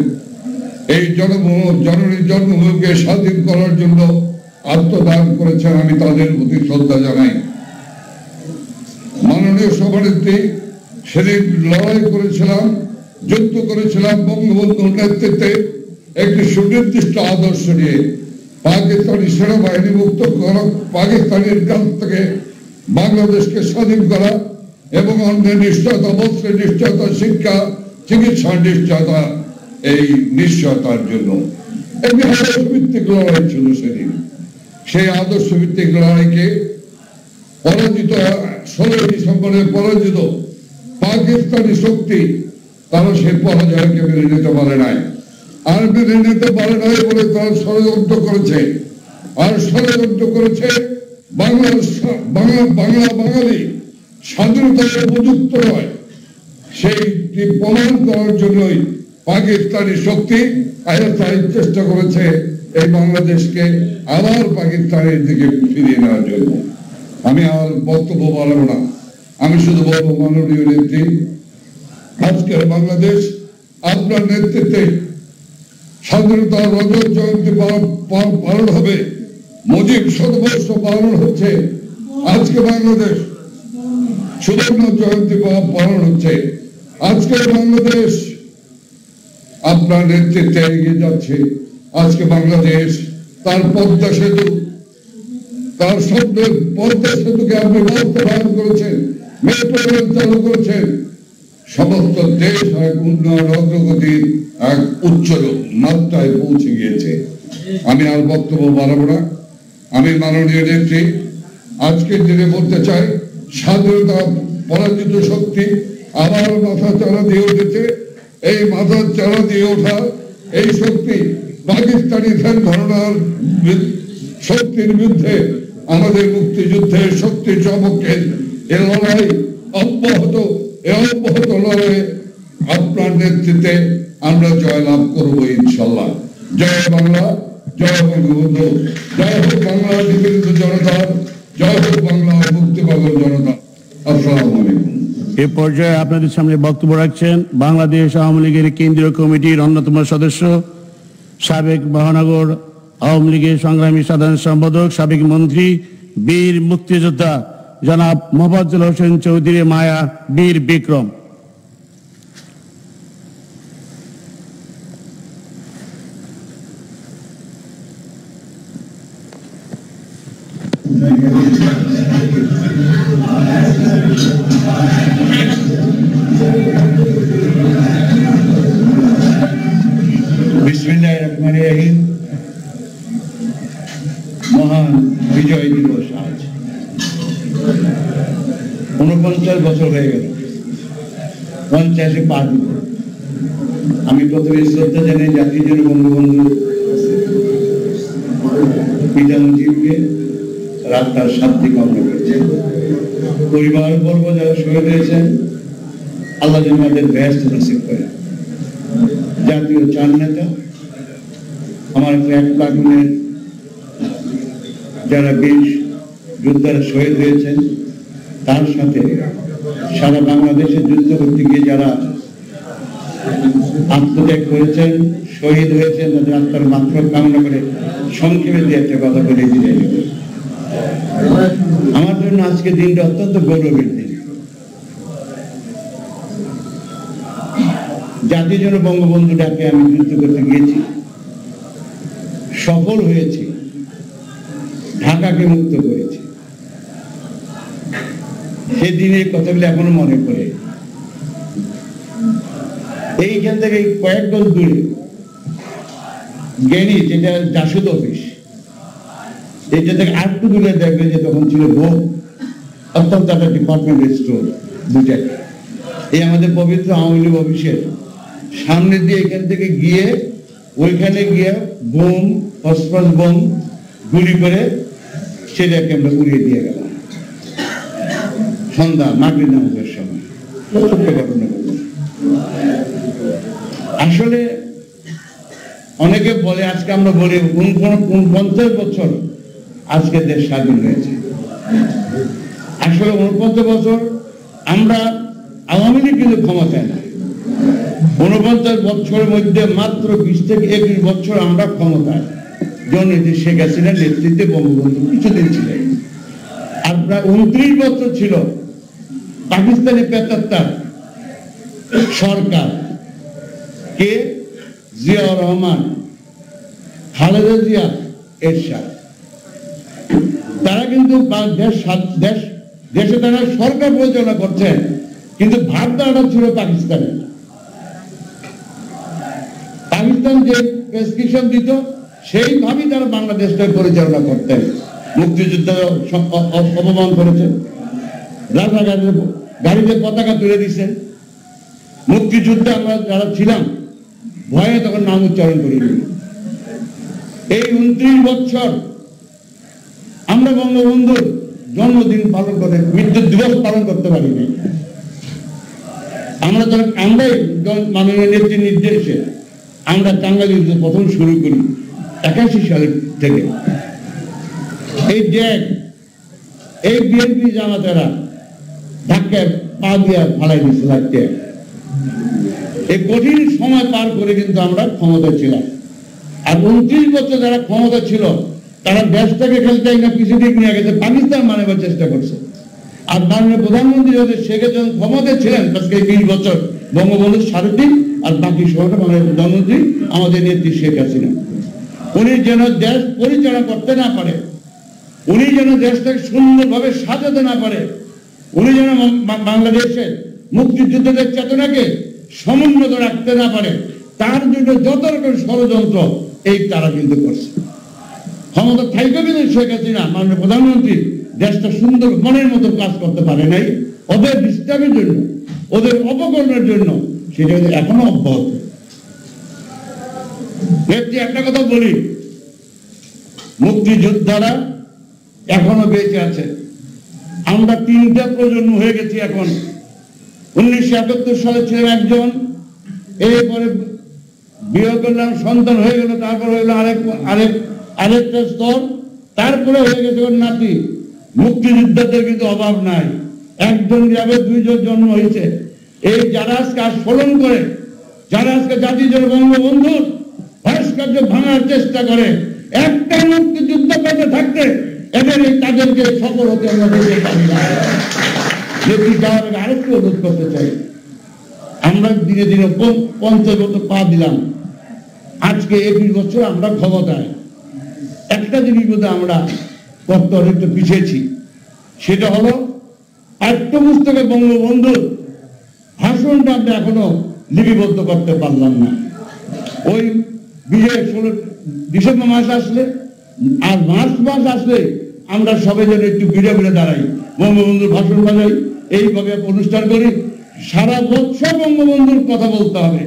এই জননীর জন্মভূমিকে স্বাধীন করার জন্য আত্মদান করেছেন। আমি তাদের প্রতি শ্রদ্ধা জানাই। মাননীয় সভানেত্রী, সেদিন লড়াই করেছিলাম, যুদ্ধ করেছিলাম বঙ্গবন্ধুর নেতৃত্বে একটি সুনির্দিষ্ট আদর্শ নিয়ে। পাকিস্তানি সেনাবাহিনী মুক্ত করা, পাকিস্তানের কাছ থেকে বাংলাদেশকে স্বাধীন করা এবং অন্যের নিশ্চয়তা, বস্ত্রের নিশ্চয়তা, শিক্ষা, চিকিৎসার নিশ্চয়তা, এই নিশ্চয়তার জন্য একটি আদর্শ ভিত্তিক লড়াই ছিল সেদিন। সেই আদর্শ ভিত্তিক লড়াইকে পরাজিত 16 ডিসেম্বরে পরাজিত পাকিস্তানি শক্তি তারা সেই পরাজয়কে মেনে নিতে পারে নাই, আর মেনে নিতে পারে নাই বলে তারা ষড়যন্ত্র করেছে, আর ষড়যন্ত্র করেছে বাঙালি স্বাধীনতার উপযুক্ত নয় সেইটি প্রমাণ করার জন্যই পাকিস্তানি শক্তি চেষ্টা করেছে এই বাংলাদেশকে আবার পাকিস্তানের দিকে ফিরিয়ে নেওয়ার জন্য। আমি আমার বক্তব্য বলবো না, আমি শুধু বলবো মাননীয় নেত্রী, আজকের বাংলাদেশ আপনার নেতৃত্বে স্বাধীনতার রজত জয়ন্তী পালন হবে, মুজিব শতবর্ষ পালন হচ্ছে, আজকে বাংলাদেশ সুবর্ণ জয়ন্তী পালন হচ্ছে, আজকের বাংলাদেশ আপনার নেতৃত্বে এগিয়ে যাচ্ছে। আজকে বাংলাদেশ তার পদ্মা সেতু, তার স্বপ্নের পদ্মা সেতুকে আপনি বাস্তবায়ন করেছেন, মেট্রো রেল চালু করেছেন, সমস্ত দেশ এক উন্নয়ন অগ্রগতির এক উচ্চ মাত্রায় পৌঁছে গিয়েছে। আমি আর বক্তব্য বাড়াবো না, আমি মাননীয় নেত্রী আজকের দিনে বলতে চাই, স্বাধীনতা পরাজিত শক্তি আবার মাথা চারা দিয়ে উঠেছে। এই মাথার চারা দিয়ে ওঠা এই শক্তি পাকিস্তানি ধ্যান ধারণার শক্তির বিরুদ্ধে আমাদের মুক্তিযুদ্ধের শক্তি চমকের এ লড়াই অব্যাহত লড়াই আপনার নেতৃত্বে আমরা জয়লাভ করবো ইনশাল্লাহ। জয় বাংলা, জয় বঙ্গবন্ধু, জয় হোক বাংলার নিপীড়িত জনতা, জয় হোক বাংলার মুক্তি পাগল জনতা। আসসালামু আলাইকুম। এ পর্যায়ে আপনাদের সামনে বক্তব্য রাখছেন বাংলাদেশ আওয়ামী লীগের কেন্দ্রীয় কমিটির অন্যতম সদস্য, সাবেক মহানগর আওয়ামী লীগের সংগ্রামী সাধারণ সম্পাদক, সাবেক মন্ত্রী, বীর মুক্তিযোদ্ধা জনাব মোফাজ্জল হোসেন চৌধুরী মায়া, বীর বিক্রম। বিসমিল্লাহির রহমানির রহিম। মহান বিজয় দিবস আজ 49 বছর হয়ে গেল, 50 পা দিব। আমি প্রথমে শ্রদ্ধা জানাই জাতির জন্য বঙ্গবন্ধু পিতা মুজিবকে, রাস্তার শান্তি কামনা করছে। পরিবার বর্গ যারা শহীদ হয়েছেন, আল্লাহ যেন তাদের ব্যস্ত নসিব করে। জাতীয় চার নেতা, আমার ট্র্যাক প্লাটুনের যারা বীর যোদ্ধারা শহীদ হয়েছেন, তার সাথে সারা বাংলাদেশের যুদ্ধ করতে গিয়ে যারা আত্মত্যাগ করেছেন, শহীদ হয়েছেন, তাদের আত্মার মাত্র কামনা করে সংক্ষেপে দিয়ে একটা কথা বলে বিদায় নেব। আমার জন্য আজকে দিনটা অত্যন্ত গৌরবের দিন। জাতির জন্য বঙ্গবন্ধু ডাকে আমি যুদ্ধ করতে গিয়েছি, সফল হয়েছি, ঢাকাকে মুক্ত করেছি। সেদিনের কথাগুলো এখনো মনে পড়ে। এইখান থেকে কয়েক গজ দূরে জ্ঞানী, যেটা জাসুদ অফিস, এটা থেকে আরেকটু দূরে দেখবে যে তখন ছিল ভোগ, অত্যন্ত একটা ডিপার্টমেন্টাল স্টোর, দুটাই। এই আমাদের পবিত্র আওয়ামী লীগ অফিসের সামনে দিয়ে এখান থেকে গিয়ে ওইখানে গিয়ে বোম, ফসফরাস বোম গুলি করে সেটাকে আমরা উড়িয়ে দিয়ে গেলাম সন্ধ্যা মাগরিব নামাজের সময়। ছোট্ট ঘটনা। আসলে অনেকে বলে, আজকে আমরা বলি 49 বছর আজকে দেশ স্বাধীন হয়েছে। আসলে 49 বছর আমরা আওয়ামী লীগ কিন্তু ক্ষমতায় না। 49 বছরের মধ্যে মাত্র 20 থেকে 21 বছর আমরা ক্ষমতায়, জননেত্রী শেখ হাসিনার নেতৃত্বে বঙ্গবন্ধু কিছুদিন ছিলেন। আর প্রায় 29 বছর ছিল পাকিস্তানি পেতাত্তার সরকার, কে? জিয়াউর রহমান, খালেদা জিয়া, এরশাদ। তারা কিন্তু দেশে তারা সরকার পরিচালনা করছেন, কিন্তু ভাবনাটা ছিল পাকিস্তানের। পাকিস্তান যে প্রেসক্রিপশন দিত সেইভাবেই তারা বাংলাদেশটা পরিচালনা করতেন। মুক্তিযোদ্ধা অপমান করেছে, রাজাঘাটের গাড়িতে পতাকা তুলে দিচ্ছে। মুক্তিযুদ্ধে আমরা যারা ছিলাম ভয়ে তখন নাম উচ্চারণ করিনি। এই 29 বছর আমরা বঙ্গবন্ধুর জন্মদিন পালন করে মৃত্যু দিবস পালন করতে পারিনি। আমরাই মাননীয় নেত্রীর নির্দেশে আমরা টাঙ্গাইল যুদ্ধ প্রথম শুরু করি 81 সাল থেকে। এই ড্যাগ এই বিএনপি জামাতেরা ধাক্কায় পা দিয়ে ফালাই দিচ্ছে লাগতে। এই কঠিন সময় পার করে কিন্তু আমরা ক্ষমতা ছিলাম। আর 29 বছর যারা ক্ষমতা ছিল তারা দেশটাকে খেলতে না কিছু দিক নিয়ে গেছে, পাকিস্তান মানাবার চেষ্টা করছে। আর মাননীয় প্রধানমন্ত্রী শেখ যখন ক্ষমতা ছিলেন আজকে 20 বছর বঙ্গবন্ধুর সারথি আর বাকি সহটা মাননীয় প্রধানমন্ত্রী আমাদের নেত্রী শেখ হাসিনা। উনি যেন দেশ পরিচালনা করতে না পারে, উনি যেন দেশটাকে সুন্দরভাবে সাজাতে না পারে, উনি যেন বাংলাদেশের মুক্তিযুদ্ধের চেতনাকে সমুন্নত রাখতে না পারে, তার জন্য যত রকম ষড়যন্ত্র এই তারা কিন্তু করছে। ক্ষমতা থাইকে কিন্তু শেখ হাসিনা মাননীয় প্রধানমন্ত্রী দেশটা সুন্দর মনের মতো কাজ করতে পারে নাই। ওদের ডিস্টার্বের জন্য, ওদের অপকর্মের জন্য সেটা এখনো অব্যাহত। একটা কথা বলি, মুক্তিযোদ্ধারা এখনো বেঁচে আছে। আমরা 3টা প্রজন্ম হয়ে গেছি এখন। 1971 সালে ছিলেন একজন, এরপরে বিয়ে করলাম, সন্তান হয়ে গেল, তারপর হইলো আরেকটা স্তর, তারপরে হয়ে গেছে ওর নাতি। মুক্তিযোদ্ধাদের কিন্তু অভাব নাই, একজন যাবে 2 জন জন্ম হয়েছে। এই যারা আজকে স্মরণ করে, যারা আজকে জাতির জন্য বঙ্গবন্ধুর ভাস্কর্য ভাঙার চেষ্টা করে, একটা মুক্তিযুদ্ধ কাছে থাকতে এদের তাদেরকে সফল হতে আমরা দিতে পারি না। যদি যাওয়ার আগে আরেকটু অনুরোধ করতে চাই, আমরা ধীরে ধীরে 50 বছর পা দিলাম, আজকে 21 বছর আমরা ক্ষমতায়। একটা জিনিস বোধ আমরা করতে অনেকটা পিছিয়েছি, সেটা হলো পাঠ্যপুস্তকে বঙ্গবন্ধুর ভাষণটা আমরা এখনো লিপিবদ্ধ করতে পারলাম না। ওই বিজয় 16 ডিসেম্বর মাস আসলে আর মার্চ মাস আসলে আমরা সবাই যেন একটু ঘিরে ঘিরে দাঁড়াই, বঙ্গবন্ধুর ভাষণ বাজাই, এইভাবে অনুষ্ঠান করি। সারা বছর বঙ্গবন্ধুর কথা বলতে হবে।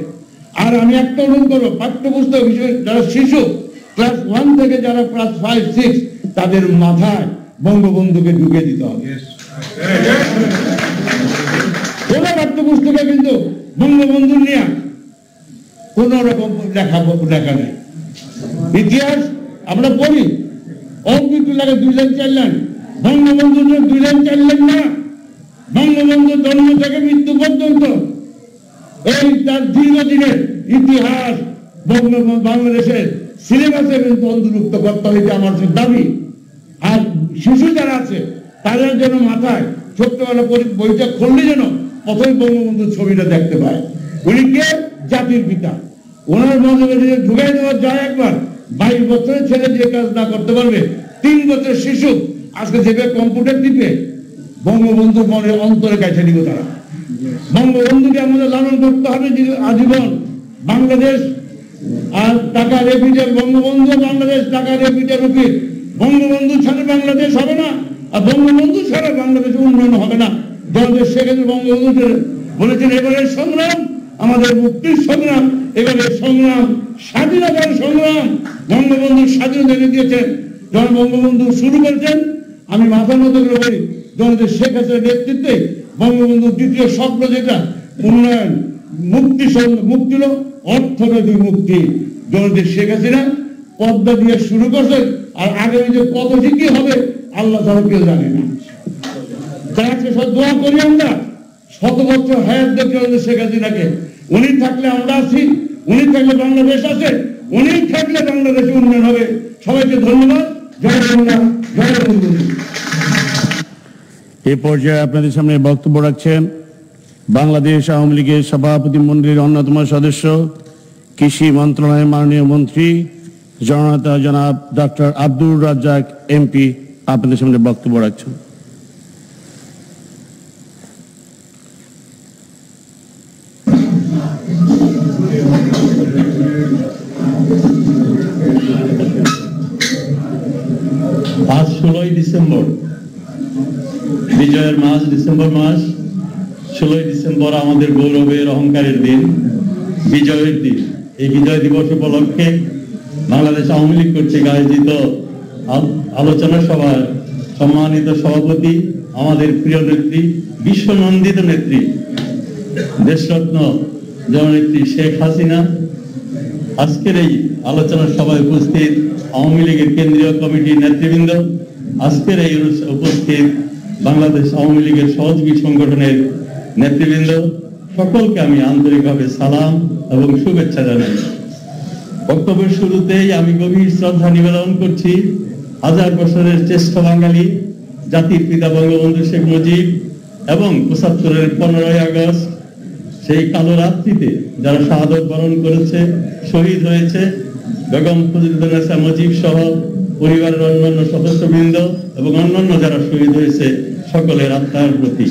আর আমি একটা অনুরোধ করবো, পাঠ্যপুস্তক বিষয়ে যারা শিশু ক্লাস 1 থেকে যারা ক্লাস 5, 6 তাদের মাথায় বঙ্গবন্ধুকে ঢুকে দিতে হবে। কোন পাঠ্যপুস্তকে কিন্তু বঙ্গবন্ধু নিয়ে কোন রকম লেখা নেই। ইতিহাস আমরা পড়ি, অল্প একটু লাগে 2 লাইন 4 লাইন, বঙ্গবন্ধুর 2 লাইন 4 লাইন না। বঙ্গবন্ধুর জন্ম থেকে মৃত্যু পর্যন্ত এই তার দীর্ঘদিনের ইতিহাস বাংলাদেশের সিলেবাসে কিন্তু অন্তর্ভুক্ত করতে হবে, আমার দাবি। আর শিশু যারা আছে তাদের যেন মাথায় ছোট্টবেলা বইটা খুললে যেন প্রথমে বঙ্গবন্ধুর ছবিটা দেখতে পায়। উনি কে? জাতির পিতা। ওনার মধ্যে যদি ঢুকাই দেওয়া যায় একবার, 22 বছরের ছেলে যে কাজ না করতে পারবে, 3 বছরের শিশু আজকে যেভাবে কম্পিউটার টিপে বঙ্গবন্ধুর মনে অন্তরে গাইছে দিব তারা। বঙ্গবন্ধুকে আমাদের লালন করতে হবে আজীবন। বাংলাদেশ আর টাকা রেপিটের বঙ্গবন্ধু, বাংলাদেশ টাকা রেপিটের রূপে বঙ্গবন্ধু ছাড়া বাংলাদেশ হবে না, আর বঙ্গবন্ধু ছাড়া বাংলাদেশের উন্নয়ন হবে না। জনদেশ সেখানে বঙ্গবন্ধু বলেছেন, এবারের সংগ্রাম আমাদের মুক্তির সংগ্রাম, এবারের সংগ্রাম স্বাধীনতার সংগ্রাম। বঙ্গবন্ধু স্বাধীনতা এনে দিয়েছেন, যখন বঙ্গবন্ধু শুরু করেছেন। আমি মাথার মতো করে বলি, জনদেশ শেখ হাসিনার নেতৃত্বে বঙ্গবন্ধুর দ্বিতীয় স্বপ্ন যেটা উন্নয়ন, মুক্তি হলো অর্থনৈতিক মুক্তি। জনদেশ শেখ হাসিনা পদ্মা দিয়ে শুরু করছেন, আর আগামী যে কত কি হবে আল্লাহ তারা কেউ জানে না। তাই আজকে সব দোয়া করি আমরা, 100 বছর হায়াত দেখে শেখ হাসিনাকে। উনি থাকলে আমরা আছি, উনি থাকলে বাংলাদেশ আছে, উনি থাকলে বাংলাদেশে উন্নয়ন হবে। সবাইকে ধন্যবাদ। জয় বাংলা, জয় বঙ্গবন্ধু। এই পর্যায়ে আপনাদের সামনে বক্তব্য রাখছেন বাংলাদেশ আওয়ামী লীগের সভাপতি মণ্ডলীর অন্যতম সদস্য, কৃষি মন্ত্রণালয়ের মাননীয় মন্ত্রী জননেতা জনাব ডক্টর আব্দুর রাজ্জাক এমপি আপনাদের সামনে বক্তব্য রাখছেন। আজ 16ই ডিসেম্বর, বিজয়ের মাস, ডিসেম্বর মাস। 16ই ডিসেম্বর আমাদের গৌরবের, অহংকারের দিন, বিজয়ের দিন। এই বিজয় দিবস উপলক্ষে বাংলাদেশ আওয়ামী লীগ কর্তৃক আয়োজিত আলোচনা সভার সম্মানিত সভাপতি, আমাদের প্রিয় নেত্রী, বিশ্বনন্দিত নেত্রী, দেশরত্ন জননেত্রী শেখ হাসিনা, আজকের এই আলোচনা সভায় উপস্থিত আওয়ামী লীগের কেন্দ্রীয় কমিটির নেতৃবৃন্দ, আজকের এই উপস্থিত বাংলাদেশ আওয়ামী লীগের সহযোগী সংগঠনের নেতৃবৃন্দ, সকলকে আমি আন্তরিকভাবে সালাম এবং শুভেচ্ছা জানাই। বক্তব্যের শুরুতেই আমি গভীর শ্রদ্ধা নিবেদন করছি হাজার বছরের শ্রেষ্ঠ বাঙালি, জাতির পিতা বঙ্গবন্ধু শেখ মুজিব এবং ৭৫-এর 15ই আগস্ট সেই কালো রাত্রিতে যারা শাহাদত বরণ করেছে, শহীদ হয়েছে, বেগম ফজিলাতুন্নেসা মুজিব সহ পরিবারের অন্যান্য সদস্যবৃন্দ এবং অন্যান্য যারা শহীদ হয়েছে, সকলের আত্মার প্রতি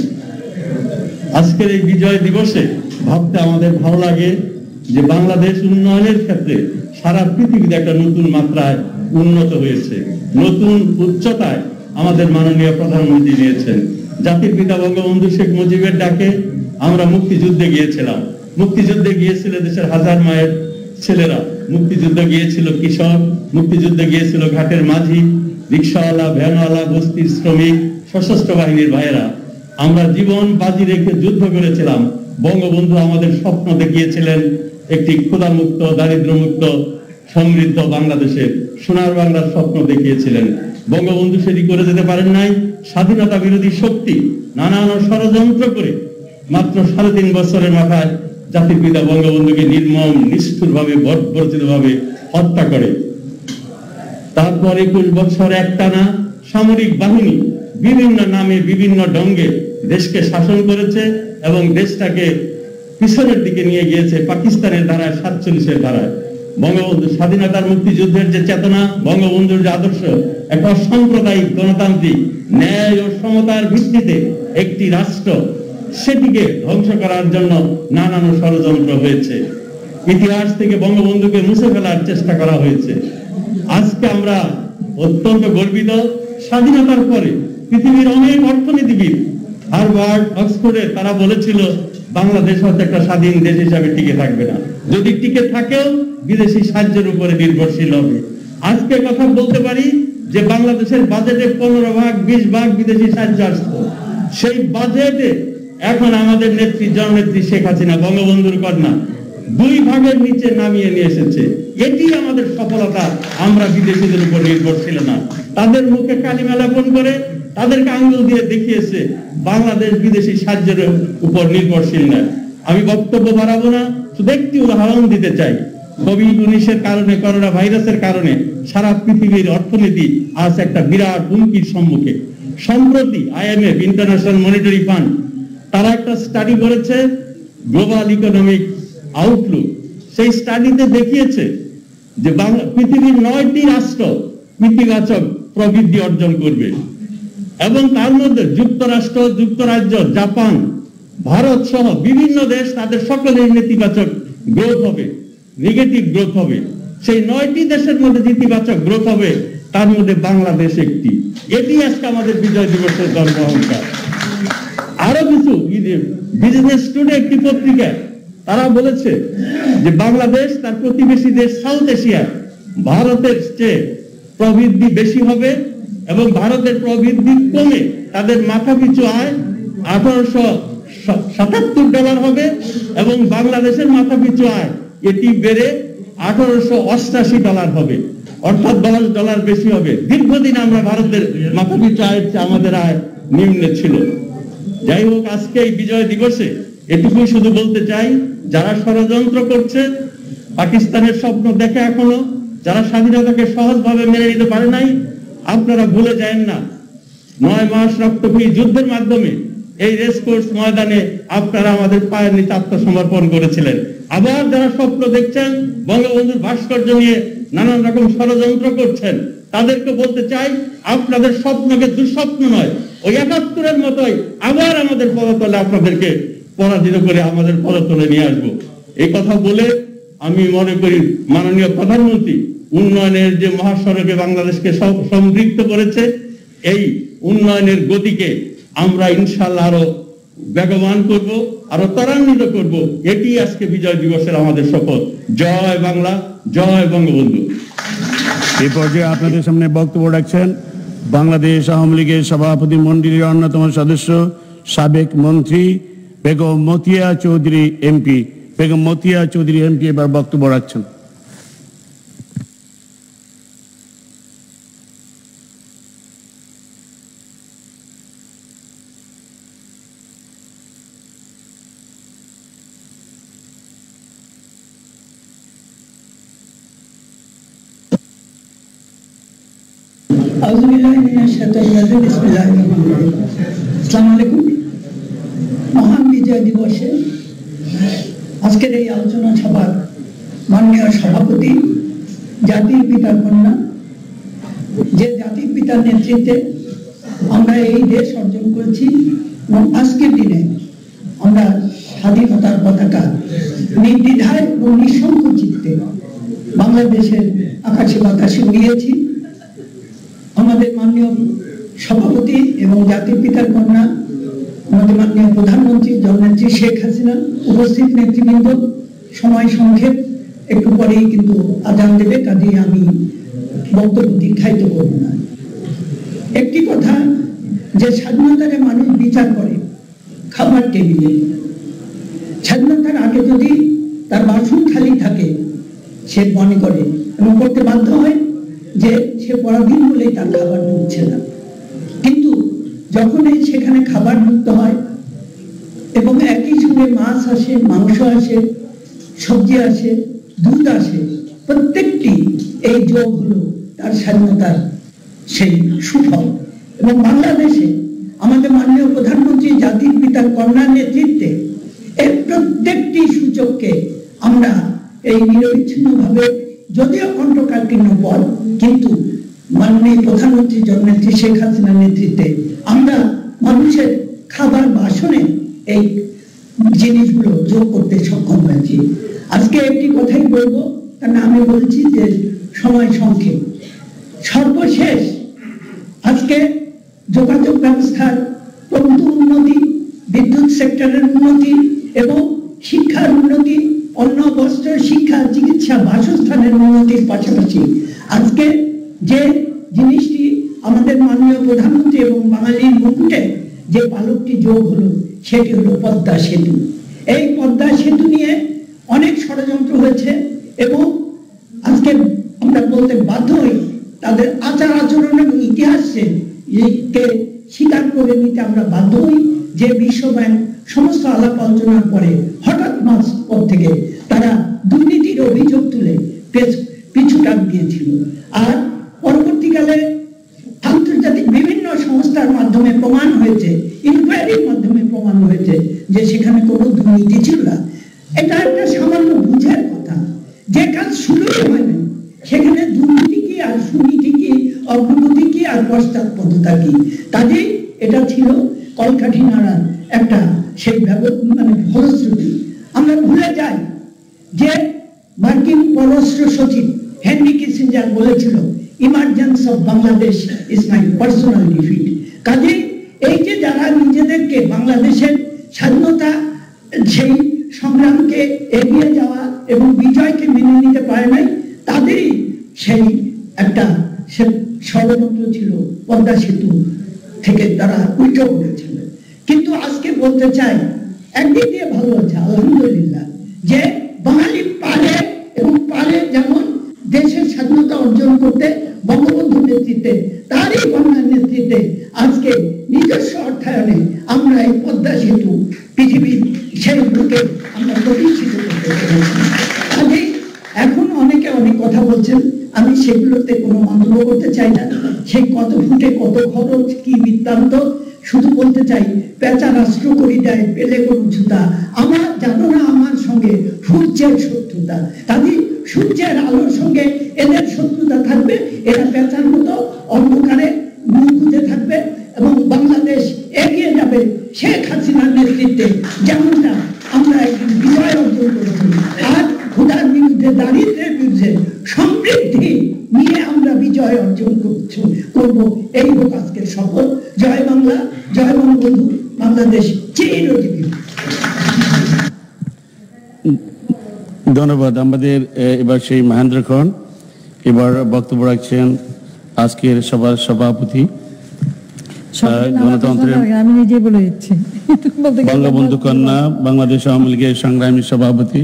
আজকের এই বিজয় দিবসে ভাবতে আমাদের ভালো লাগে যে বাংলাদেশ উন্নয়নের ক্ষেত্রে সারা পৃথিবীতে একটা নতুন মাত্রায় উন্নত হয়েছে, নতুন উচ্চতায় আমাদের মাননীয় প্রধানমন্ত্রী নিয়েছেন। জাতির পিতা বঙ্গবন্ধু শেখ মুজিবের ডাকে আমরা মুক্তিযুদ্ধে গিয়েছিলাম। মুক্তিযুদ্ধে গিয়েছিল দেশের হাজার মায়ের ছেলেরা, মুক্তিযুদ্ধে গিয়েছিল কৃষক, মুক্তিযুদ্ধে গিয়েছিল ঘাটের মাঝি, রিক্সাওয়ালা, ভ্যানওয়ালা, বস্তির শ্রমিক, সশস্ত্র বাহিনীর ভাইয়েরা। আমরা জীবন বাজি রেখে যুদ্ধ করেছিলাম। বঙ্গবন্ধু আমাদের স্বপ্ন দেখিয়েছিলেন একটি ক্ষুধামুক্ত, দারিদ্র্যমুক্ত, সমৃদ্ধ বাংলাদেশের, সোনার বাংলার স্বপ্ন দেখিয়েছিলেন। বঙ্গবন্ধু সেটি করে যেতে পারেন নাই। স্বাধীনতা বিরোধী শক্তি নানান ষড়যন্ত্র করে মাত্র 3.5 বছরের মাথায় জাতির পিতা বঙ্গবন্ধুকে নির্মম, নিষ্ঠুরভাবে, বর্বরচিতভাবে হত্যা করে। তারপর 21 বছর একটানা সামরিক বাহিনী বিভিন্ন নামে, বিভিন্ন ঢঙ্গে দেশকে শাসন করেছে এবং দেশটাকে পিছনের দিকে নিয়ে গিয়েছে পাকিস্তানের ধারায়, 47-এর ধারায়। বঙ্গবন্ধু স্বাধীনতার, মুক্তিযুদ্ধের যে চেতনা, বঙ্গবন্ধুর যে আদর্শ, একটা সাম্প্রদায়িক গণতান্ত্রিক ন্যায় ও সমতার ভিত্তিতে একটি রাষ্ট্র, সেটিকে ধ্বংস করার জন্য নানান ষড়যন্ত্র হয়েছে। ইতিহাস থেকে বঙ্গবন্ধুকে মুছে ফেলার চেষ্টা করা হয়েছে। আজকে আমরা অত্যন্ত গর্বিত। স্বাধীনতার পরে পৃথিবীর অনেক অর্থনীতিবিদ, হার্ভার্ড, অক্সফোর্ডে, তারা বলেছিল বাংলাদেশ হয়তো একটা স্বাধীন দেশ হিসাবে টিকে থাকবে না, যদি টিকে থাকেও বিদেশি সাহায্যের উপরে নির্ভরশীল হবে। আজকে কথা বলতে পারি যে বাংলাদেশের বাজেটে 15 ভাগ 20 ভাগ বিদেশি সাহায্য আসতো। সেই বাজেটে এখন আমাদের নেত্রী, জননেত্রী শেখ হাসিনা, বঙ্গবন্ধুর কন্যা, 2 ভাগের নিচে নামিয়ে নিয়ে এসেছে। এটি আমাদের সফলতা। আমরা বিদেশিদের উপর নির্ভরশীল না। তাদের মুখে কালিমা লেপন করে তাদেরকে আঙ্গুল দিয়ে দেখিয়েছে বাংলাদেশ বিদেশি সাহায্যের উপর নির্ভরশীল না। আমি বক্তব্য বাড়াবো না, শুধু একটি উদাহরণ দিতে চাই। কোভিড-19-এর কারণে, করোনা ভাইরাসের কারণে সারা পৃথিবীর অর্থনীতি আজ একটা বিরাট হুমকির সম্মুখে। সম্প্রতি IMF, ইন্টারন্যাশনাল মনিটারি ফান্ড, তারা একটা স্টাডি করেছে, গ্লোবাল ইকোনমিক আউটলুক। সেই স্টাডিতে দেখিয়েছে যে পৃথিবীর 9টি রাষ্ট্র ইতিবাচক প্রবৃদ্ধি অর্জন করবে এবং তার মধ্যে যুক্তরাষ্ট্র, যুক্তরাজ্য, জাপান, ভারত সহ বিভিন্ন দেশ, তাদের সকলের নেতিবাচক গ্রোথ হবে, নেগেটিভ গ্রোথ হবে। সেই 9টি দেশের মধ্যে ইতিবাচক গ্রোথ হবে, তার মধ্যে বাংলাদেশ একটি। এটি আজকে আমাদের বিজয় দিবসের গর্ব অহংকার। আরো কিছু বিজনেস টুডে একটি পত্রিকা, তারা বলেছে যে বাংলাদেশ তার প্রতিবেশী দেশ সাউথ এশিয়া ভারতের চেয়ে প্রবৃদ্ধি বেশি হবে এবং ভারতের প্রবৃদ্ধি কমে তাদের মাথাপিছু আয় $1877 হবে এবং বাংলাদেশের মাথাপিছু আয় এটি বেড়ে $1888 হবে, অর্থাৎ $10 বেশি হবে। দীর্ঘদিন আমরা ভারতের মাথাপিছু আয়ের চেয়ে আমাদের আয় নিম্নে ছিল। যাই হোক, আজকে এই বিজয় দিবসে এটুকুই শুধু বলতে চাই, যারা ষড়যন্ত্র করছে, পাকিস্তানের স্বপ্ন দেখে এখনো, যারা স্বাধীনতাকে সহজভাবে মেনে নিতে পারে নাই, আপনারা ভুলে যায়েন না 9 মাস রক্তক্ষয়ী যুদ্ধের মাধ্যমে এই রেসকোর্স ময়দানে আপনারা আমাদের পায়ের নিচে আত্মসমর্পণ করেছিলেন। আবার যারা স্বপ্ন দেখছেন, বঙ্গবন্ধুর ভাস্কর্য নিয়ে নানান রকম ষড়যন্ত্র করছেন, তাদেরকে বলতে চাই, আপনাদের স্বপ্নকে দুঃস্বপ্ন নয়, ওই 71-এর মতোই আবার আমাদের পদতলে আপনাদেরকে পরাজিত করে আমাদের পদতলে নিয়ে আসবো। এই কথা বলে আমি মনে করি মাননীয় প্রধানমন্ত্রী উন্নয়নের যে মহাসড়কে বাংলাদেশকে সম্পৃক্ত করেছে, এই উন্নয়নের গতিকে আমরা ইনশাআল্লাহ আরো বেগবান করব, আরো ত্বরান্বিত করব। এটি আজকে বিজয় দিবসের আমাদের শপথ। জয় বাংলা, জয় বঙ্গবন্ধু। এই পর্যায়ে আপনাদের সামনে বক্তব্য রাখছেন বাংলাদেশ আওয়ামী লীগের সভাপতি মণ্ডলীর অন্যতম সদস্য, সাবেক মন্ত্রী বেগম মতিয়া চৌধুরী এমপি। বেগম মতিয়া চৌধুরী এমপি এবার বক্তব্য রাখছেন। মহান বিজয় দিবসে আজকের এই আলোচনা সভার মাননীয় সভাপতি, জাতির পিতার কন্যা, যে জাতির পিতার নেতৃত্বে আমরা এই দেশ অর্জন করেছি এবং আজকের দিনে আমরা স্বাধীনতার পতাকা নির্দ্বিধায় এবং নিঃসংকোচিতে বাংলাদেশের আকাশে বাতাসে উড়িয়েছি। আমাদের মাননীয় সভাপতি এবং জাতির পিতার কন্যা, আমাদের মাননীয় প্রধানমন্ত্রী জননেত্রী শেখ হাসিনা, উপস্থিত নেতৃবৃন্দ, সময় সংক্ষেপ, একটু পরেই কিন্তু আজান দেবে, কাজেই আমি বক্তব্য দীর্ঘায়িত করব না। একটি কথা, যে স্বাধীনতার মানুষ বিচার করে খাবার টেবিলে, স্বাধীনতার আগে যদি তার বাসন খালি থাকে সে মনে করে এবং করতে বাধ্য হয় যে সে পরাধীন বলেই তার খাবার ঢুকছে না। কিন্তু যখনই সেখানে খাবার ঢুকতে হয় এবং একই সঙ্গে মাছ আসে, মাংস আসে, সবজি আসে, দুধ আসে, প্রত্যেকটি এই যোগ হলো তার স্বাধীনতার সেই সুফল। এবং বাংলাদেশে আমাদের মাননীয় প্রধানমন্ত্রী জাতির পিতার কন্যার নেতৃত্বে এই প্রত্যেকটি সূচককে আমরা এই নিরবিচ্ছিন্নভাবে, যদিও কণ্ঠকাকীর্ণ পদ, কিন্তু মাননীয় প্রধানমন্ত্রী জননেত্রী শেখ হাসিনার নেতৃত্বে আমরা মানুষের খাবার বাসনে এই জিনিসগুলো যোগ করতে সক্ষম হয়েছি। আজকে একটি কথাই বলবো, কারণ আমি বলছি যে সময় সংক্ষেপ। সর্বশেষ আজকে যোগাযোগ ব্যবস্থার প্রভূত উন্নতি, বিদ্যুৎ সেক্টরের উন্নতি এবং শিক্ষার উন্নতি, অন্ন, বস্ত্র, শিক্ষা, চিকিৎসা, বাসস্থানের উন্নতির পাশাপাশি আজকে যে জিনিসটি আমাদের মাননীয় প্রধানমন্ত্রী এবং বাঙালির মুকুটে যে পালকটি যোগ হলো সেটি হলো পদ্মা সেতু। এই পদ্মা সেতু নিয়ে অনেক ষড়যন্ত্র হয়েছে এবং আজকে আমরা বলতে বাধ্য হই তাদের আচার আচরণ এবং ইতিহাসকে স্বীকার করে নিতে আমরা বাধ্য হই যে বিশ্ব ব্যাংক সমস্ত আলাপ আলোচনার পরে হঠাৎ মাস পর থেকে তারা দুর্নীতির অভিযোগ তুলে পিছু টান দিয়েছিল। আর পরবর্তীকালে আন্তর্জাতিক বিভিন্ন সংস্থার মাধ্যমে প্রমাণ হয়েছে, ইনকোয়ারির মাধ্যমে প্রমাণ হয়েছে যে সেখানে কোনো দুর্নীতি ছিল না। এটা একটা সামান্য বুঝার কথা, যে কাজ শুরুই হয়নি সেখানে দুর্নীতি কি আর সুনীতি কি, অগ্রগতি কি আর পশ্চাৎপদতা কি। কাজেই এটা ছিল কলকাঠি নাড়ার একটা সেই ফলশ্রুতি। আমরা ভুলে যাই যে মার্কিন পররাষ্ট্র সচিব হেনরি কিসিঞ্জার বলেছিল, emergence of Bangladesh is my personal defeat. কাজেই এই যে যারা নিজেদেরকে বাংলাদেশের স্বাধীনতা সেই সংগ্রামকে এগিয়ে যাওয়া এবং বিজয়কে মেনে নিতে পারে নাই, তাদেরই সেই একটা ষড়যন্ত্র ছিল পদ্মা সেতু থেকে তারা উল্টো করেছিল। কিন্তু আজকে বলতে চাই, একদিক দিয়ে ভালো হচ্ছে আলহামদুলিল্লাহ যে বাঙালি পারে এবং পারে যেমন দেশের স্বাধীনতা অর্জন করতে বঙ্গবন্ধুর নেতৃত্বে, তারই কন্যার নেতৃত্বে আজকে নিজস্ব অর্থায়নে আমরা এই পদ্মা সেতু পৃথিবীর সেই বুকে আমরা প্রতিষ্ঠিত করতে পেরেছি। কাজেই এখন অনেকে অনেক কথা বলছেন, আমি সেগুলোতে কোনো মন্তব্য করতে চাই না। সেই কত ফুটে কত খরচ কি বৃত্তান্ত, শুধু বলতে চাই পেঁচা রাষ্ট্র করি দেয় পেলে কোনো ছুতা, আমার জানো না আমার সঙ্গে সূর্যের শত্রুতা। কাজে সূর্যের আলোর সঙ্গে এদের শত্রুতা থাকবে, এরা পেঁচার মতো অন্ধকারে মুখ খুঁজে থাকবে এবং বাংলাদেশ এগিয়ে যাবে শেখ হাসিনার নেতৃত্বে, যেমনটা আমরা একদিন বিজয় অর্জন করেছি। আর ক্ষুধার বিরুদ্ধে, দারিদ্রের বিরুদ্ধে, সমৃদ্ধি করব, এই হোক আজকের শপথ। জয় বাংলা, জয় বঙ্গবন্ধু, বাংলাদেশ চিরজীবী। ধন্যবাদ। আমাদের এবার সেই মহেন্দ্র খন এবার বক্তব্য রাখছেন আজকের সভার সভাপতি গণতন্ত্রের আমি নিজে বলে দিচ্ছি বঙ্গবন্ধু কন্যা, বাংলাদেশ আওয়ামী লীগের সংগ্রামী সভাপতি,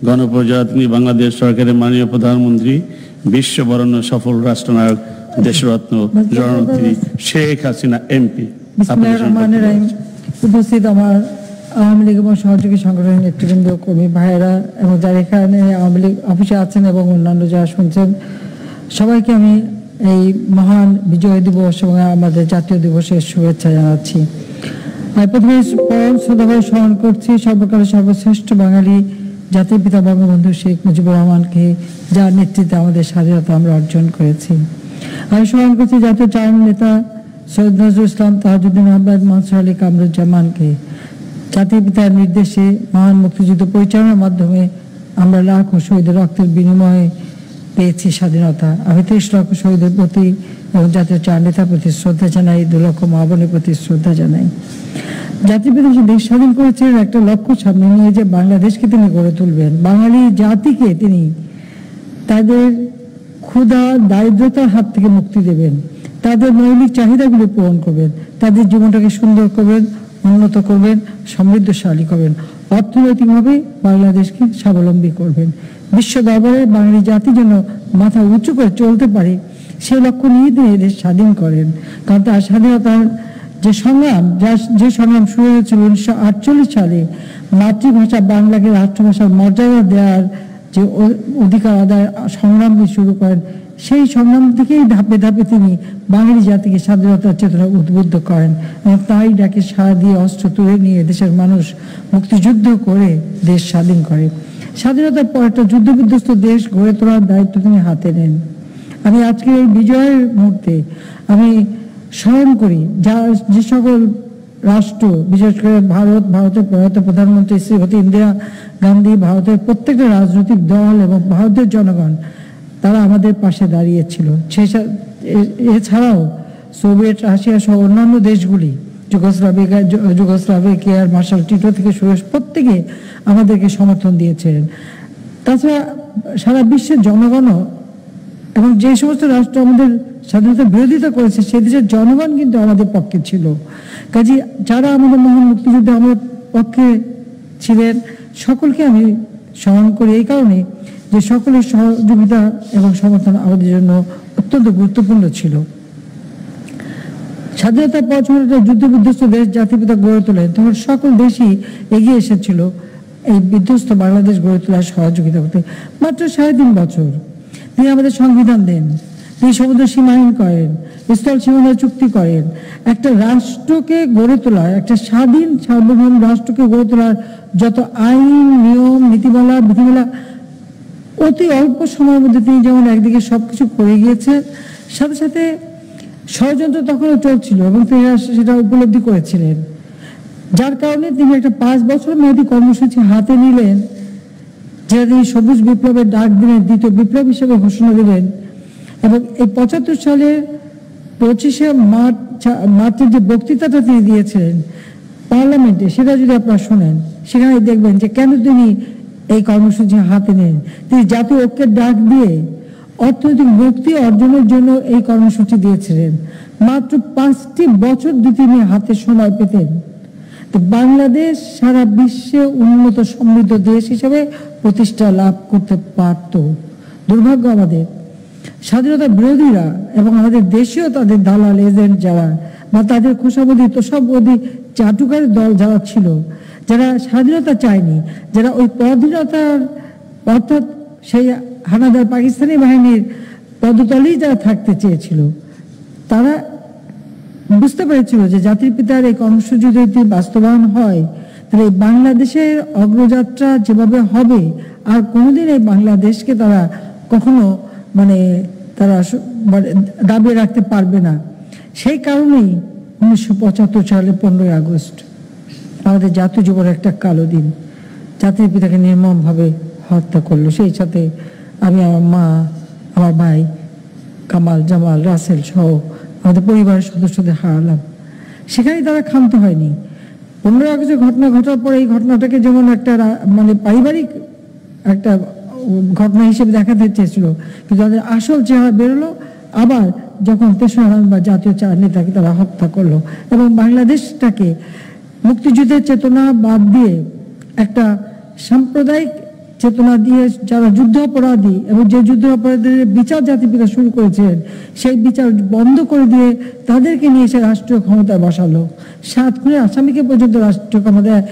গণপ্রজাতন্ত্রী বাংলাদেশ সরকারের মাননীয় প্রধানমন্ত্রী, বিশ্ববরণ্য সফল রাষ্ট্রনায়ক, দেশরত্ন জননেত্রী শেখ হাসিনা এমপি। উপস্থিত আমার আওয়ামী লীগ এবং সহযোগী সংগঠনের নেতৃবৃন্দ, কর্মী ভাইয়েরা এবং যারা এখানে আওয়ামী লীগ অফিসে আছেন এবং অন্যান্য যারা শুনছেন, সবাইকে আমি এই মহান বিজয় দিবস এবং আমাদের জাতীয় দিবসের শুভেচ্ছা জানাচ্ছি। প্রথমে পরম শ্রদ্ধাভাবে স্মরণ করছি সর্বকালের সর্বশ্রেষ্ঠ বাঙালি জাতির পিতা বঙ্গবন্ধু শেখ মুজিবুর রহমানকে, যার নেতৃত্বে আমাদের স্বাধীনতা আমরা অর্জন করেছি। আমি স্মরণ করছি জাতীয় চার নেতা সৈয়দ নজরুল ইসলাম, তাহাজউদ্দিন আহমেদ, মনসুর আলী কামরুজ্জামানকে। জাতির পিতার নির্দেশে মহান মুক্তিযুদ্ধ পরিচালনার মাধ্যমে আমরা লাখো শহীদের রক্তের বিনিময়ে পেয়েছি স্বাধীনতা। আমি 30 লক্ষ শহীদের প্রতি এবং জাতীয় চার নেতার প্রতি শ্রদ্ধা জানাই, 2 লক্ষ মা বোনের প্রতি শ্রদ্ধা জানাই। জাতির পিতা দেশ স্বাধীন করেছিলেন একটা লক্ষ্য সামনে নিয়ে, যে বাংলাদেশকে তিনি গড়ে তুলবেন, বাঙালি জাতিকে তিনি তাদের ক্ষুধা দারিদ্রতার হাত থেকে মুক্তি দেবেন, তাদের মৌলিক চাহিদাগুলি পূরণ করবেন, তাদের জীবনটাকে সুন্দর করবেন, উন্নত করবেন, সমৃদ্ধশালী করবেন, অর্থনৈতিকভাবে বাংলাদেশকে স্বাবলম্বী করবেন। বিশ্ব দরবারে বাঙালি জাতি যেন মাথা উঁচু করে চলতে পারে, সেই লক্ষ্য নিয়ে তিনি দেশ স্বাধীন করেন। কারণ তার স্বাধীনতার যে সংগ্রাম, যে সংগ্রাম শুরু হয়েছিল 1948 সালে, মাতৃভাষা বাংলাকে রাষ্ট্রভাষার মর্যাদা দেওয়ার যে অধিকার আদায় সংগ্রাম শুরু করেন, সেই সংগ্রাম থেকেই ধাপে ধাপে তিনি বাঙালি জাতিকে স্বাধীনতার চেতনা উদ্বুদ্ধ করেন এবং তাই ডাকে সাড়া দিয়ে অস্ত্র তুলে নিয়ে দেশের মানুষ মুক্তিযুদ্ধ করে দেশ স্বাধীন করে। স্বাধীনতার পর একটা যুদ্ধবিধ্বস্ত দেশ গড়ে তোলার দায়িত্ব তিনি হাতে নেন। আমি আজকে এই বিজয়ের মুহূর্তে আমি স্মরণ করি যে সকল রাষ্ট্র, বিশেষ করে ভারতের প্রয়াত প্রধানমন্ত্রী শ্রীমতী ইন্দিরা গান্ধী, ভারতের প্রত্যেকটা রাজনৈতিক দল এবং ভারতের জনগণ, তারা আমাদের পাশে দাঁড়িয়েছিল। এছাড়াও সোভিয়েত রাশিয়া সহ অন্যান্য দেশগুলি, যুগোস্লাভিয়া, মার্শাল টিটো থেকে শুরু প্রত্যেকে আমাদেরকে সমর্থন দিয়েছিলেন। তাছাড়া সারা বিশ্বের জনগণও এবং যে সমস্ত রাষ্ট্র আমাদের স্বাধীনতার বিরোধিতা করেছে, সে দেশের জনগণ কিন্তু আমাদের পক্ষে ছিল। কাজে যারা আমাদের মহান মুক্তিযুদ্ধে আমাদের পক্ষে ছিলেন, সকলকে আমি স্মরণ করি এই কারণে যে সকলের সহযোগিতা এবং সমর্থন আমাদের জন্য অত্যন্ত গুরুত্বপূর্ণ ছিল। স্বাধীনতার পর যখন একটা যুদ্ধবিধ্বস্ত দেশ জাতিপিতা গড়ে তোলেন, তখন সকল দেশই এগিয়ে এসেছিল এই বিধ্বস্ত বাংলাদেশ গড়ে তোলার সহযোগিতা করতে। মাত্র 3.5 বছর তিনি আমাদের সংবিধান দেন, তিনি সমুদ্র সীমাহীন করেন, স্থল সীমানা চুক্তি করেন। একটা রাষ্ট্রকে গড়ে তোলার, একটা স্বাধীন সার্বভৌম রাষ্ট্রকে গড়ে তোলার যত আইন, নিয়ম, নীতিমালা, বিধিমালা অতি অল্প সময়ের মধ্যে তিনি যেমন একদিকে সবকিছু করে গিয়েছেন, সাথে সাথে ষড়যন্ত্র তখনও চলছিল এবং তিনি সেটা উপলব্ধি করেছিলেন। যার কারণে তিনি একটা 5 বছর মেয়াদী কর্মসূচি হাতে নিলেন, যেটা তিনি সবুজ বিপ্লবের ডাক দিলেন, দ্বিতীয় বিপ্লব হিসেবে ঘোষণা দিলেন। এবং এই 75 সালের 25শে মার্চের যে বক্তৃতাটা তিনি দিয়েছিলেন পার্লামেন্টে, সেটা যদি আপনারা শোনেন, সেখানে দেখবেন যে কেন তিনি এই কর্মসূচি হাতে নেন। তিনি জাতীয় ঐক্যের ডাক দিয়ে অর্থনৈতিক মুক্তি অর্জনের জন্য এই কর্মসূচি দিয়েছিলেন। মাত্র 5টি বছর যদি তিনি হাতে সময় পেতেন, তো বাংলাদেশ সারা বিশ্বে উন্নত সমৃদ্ধ দেশ হিসেবে প্রতিষ্ঠা লাভ করতে পারত। দুর্ভাগ্য আমাদের স্বাধীনতা বিরোধীরা এবং আমাদের দেশীয় তাদের দালাল এজেন্ট যারা বা তাদের খোসাবদি তোষাবদি চাটুকারের দল যারা ছিল, যারা স্বাধীনতা চায়নি, যারা ওই পরাধীনতার অর্থাৎ সেই হানাদার পাকিস্তানি বাহিনীর পদতলেই যারা থাকতে চেয়েছিল, তারা বুঝতে পেরেছিল যে জাতির পিতার এই কর্মসূচি যদি বাস্তবায়ন হয়, তাহলে এই বাংলাদেশের অগ্রযাত্রা যেভাবে হবে, আর কোনোদিন এই বাংলাদেশকে তারা কখনো তারা দাবিয়ে রাখতে পারবে না। সেই কারণেই 1975 সালে 15ই আগস্ট আমাদের জাতীয় জীবনের একটা কালো দিন, জাতির পিতাকে নির্মমভাবে হত্যা করলো। সেই সাথে আমি, আমার মা, আমার ভাই কামাল, জামাল, রাসেল সহ আমাদের পরিবারের সদস্যদের হারালাম। সেখানেই তারা ক্ষান্ত হয়নি। 15 আগস্টের ঘটনা ঘটার পরে এই ঘটনাটাকে যেমন একটা মানে পারিবারিক একটা ঘটনা হিসেবে দেখাতে চেয়েছিল, কিন্তু তাদের আসল চেহারা বেরোলো আবার যখন 3রা নভেম্বর জাতীয় 4 নেতাকে তারা হত্যা করলো এবং বাংলাদেশটাকে মুক্তিযুদ্ধের চেতনা বাদ দিয়ে একটা সাম্প্রদায়িক চেতনা দিয়ে যারা যুদ্ধ অপরাধী এবং যে যুদ্ধ অপরাধীদের বিচার জাতিপিতা শুরু করেছিলেন সেই বিচার বন্ধ করে দিয়ে তাদেরকে নিয়ে এসে রাষ্ট্রীয় ক্ষমতায় বসালো। 7 খুনের আসামিকে পর্যন্ত রাষ্ট্রীয় ক্ষমতায়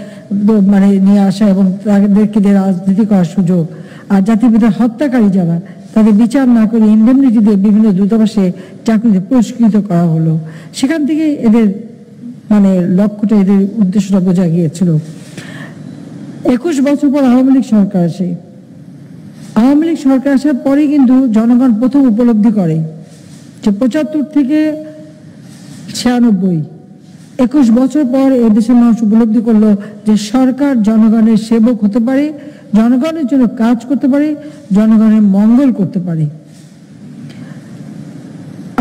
মানে নিয়ে আসা এবং তাদেরকে দিয়ে রাজনীতি করার সুযোগ। আর জাতিপিতার হত্যাকারী যারা তাদের বিচার না করে ইন্ডেমনিটি দিয়ে বিভিন্ন দূতাবাসে চাকরিতে পুরস্কৃত করা হলো। সেখান থেকে এদের মানে লক্ষ্যটা, এদের উদ্দেশ্যটা বোঝা গিয়েছিল। 21 বছর পর আওয়ামী লীগ সরকার আসে। আওয়ামী লীগ সরকার আসার পরে কিন্তু জনগণ প্রথম উপলব্ধি করে যে 75 থেকে 96 21 বছর পর এদেশের মানুষ উপলব্ধি করলো যে সরকার জনগণের সেবক হতে পারে, জনগণের জন্য কাজ করতে পারে, জনগণের মঙ্গল করতে পারে।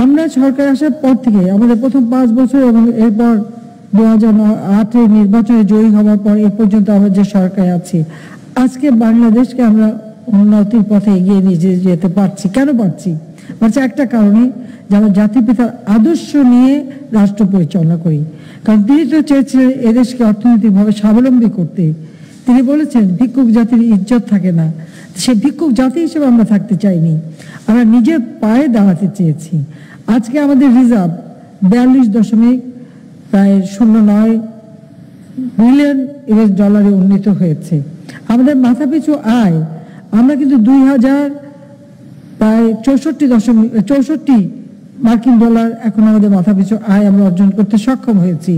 আমরা সরকার আসার পর থেকে আমাদের প্রথম 5 বছর এবং এরপর 2008 নির্বাচনে জয়ী হওয়ার পর এ পর্যন্ত আমরা যে সরকারে আছি, আজকে বাংলাদেশকে আমরা উন্নতির পথে এগিয়ে নিয়ে যেতে পারছি। কেন পারছি? একটা কারণে যে আমরা জাতিপিতার আদর্শ নিয়ে রাষ্ট্র পরিচালনা করি। কারণ তিনি তো চেয়েছিলেন এদেশকে অর্থনৈতিকভাবে স্বাবলম্বী করতে। তিনি বলেছেন ভিক্ষুক জাতির ইজ্জত থাকে না। সেই ভিক্ষুক জাতি হিসেবে আমরা থাকতে চাইনি, আমরা নিজের পায়ে দাঁড়াতে চেয়েছি। আজকে আমাদের রিজার্ভ 42.09 বিলিয়ন ইউএস ডলারে উন্নীত হয়েছে। আমাদের মাথাপিছু আয় আমরা কিন্তু 2064 মার্কিন ডলার এখন আমাদের মাথাপিছু আয় আমরা অর্জন করতে সক্ষম হয়েছি।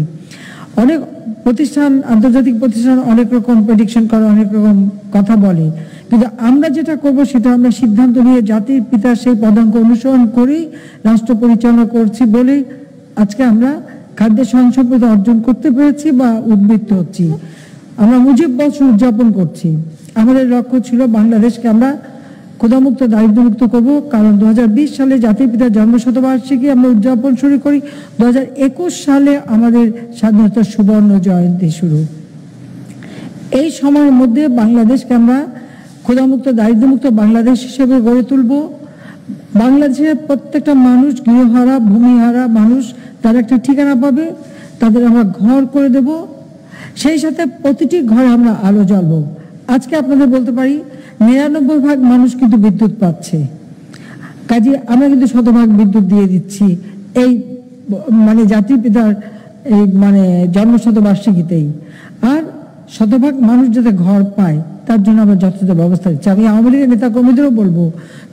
অনেক প্রতিষ্ঠান, আন্তর্জাতিক প্রতিষ্ঠান অনেক রকম প্রেডিকশন করে, অনেক রকম কথা বলে, কিন্তু আমরা যেটা করব সেটা আমরা সিদ্ধান্ত নিয়ে জাতির পিতার সেই পদাঙ্ক অনুসরণ করেই রাষ্ট্র পরিচালনা করছি বলে আজকে আমরা খাদ্যের স্বয়ংসম্পূর্ণতা অর্জন করতে পেরেছি বা উদ্বৃত্ত হচ্ছি। আমরা মুজিব বর্ষ উদযাপন করছি। আমাদের লক্ষ্য ছিল বাংলাদেশকে আমরা ক্ষুধামুক্ত, দারিদ্র্যমুক্ত করব। কারণ 2020 সালে জাতির পিতার জন্মশতবার্ষিকী আমরা উদযাপন শুরু করি, 2021 সালে আমাদের স্বাধীনতার সুবর্ণ জয়ন্তী শুরু। এই সময়ের মধ্যে বাংলাদেশকে আমরা ক্ষুধামুক্ত, দারিদ্র্যমুক্ত বাংলাদেশ হিসেবে গড়ে তুলব। বাংলাদেশের প্রত্যেকটা মানুষ, গৃহহারা, ভূমিহারা মানুষ, তার একটা ঠিকানা পাবে, তাদের আমরা ঘর করে দেব। সেই সাথে প্রতিটি ঘরে আমরা আলো জ্বালবো। আজকে আপনাদের বলতে পারি 99% মানুষ কিন্তু বিদ্যুৎ পাচ্ছে, কাজে আমরা কিন্তু 100% বিদ্যুৎ দিয়ে দিচ্ছি এই মানে জাতির পিতার এই মানে জন্মশতবার্ষিকীতেই। আর 100% মানুষ যাতে ঘর পায় তার জন্য আমরা যথাযথ ব্যবস্থা দিচ্ছি। আমি আওয়ামী লীগের নেতা কর্মীদেরও বলবো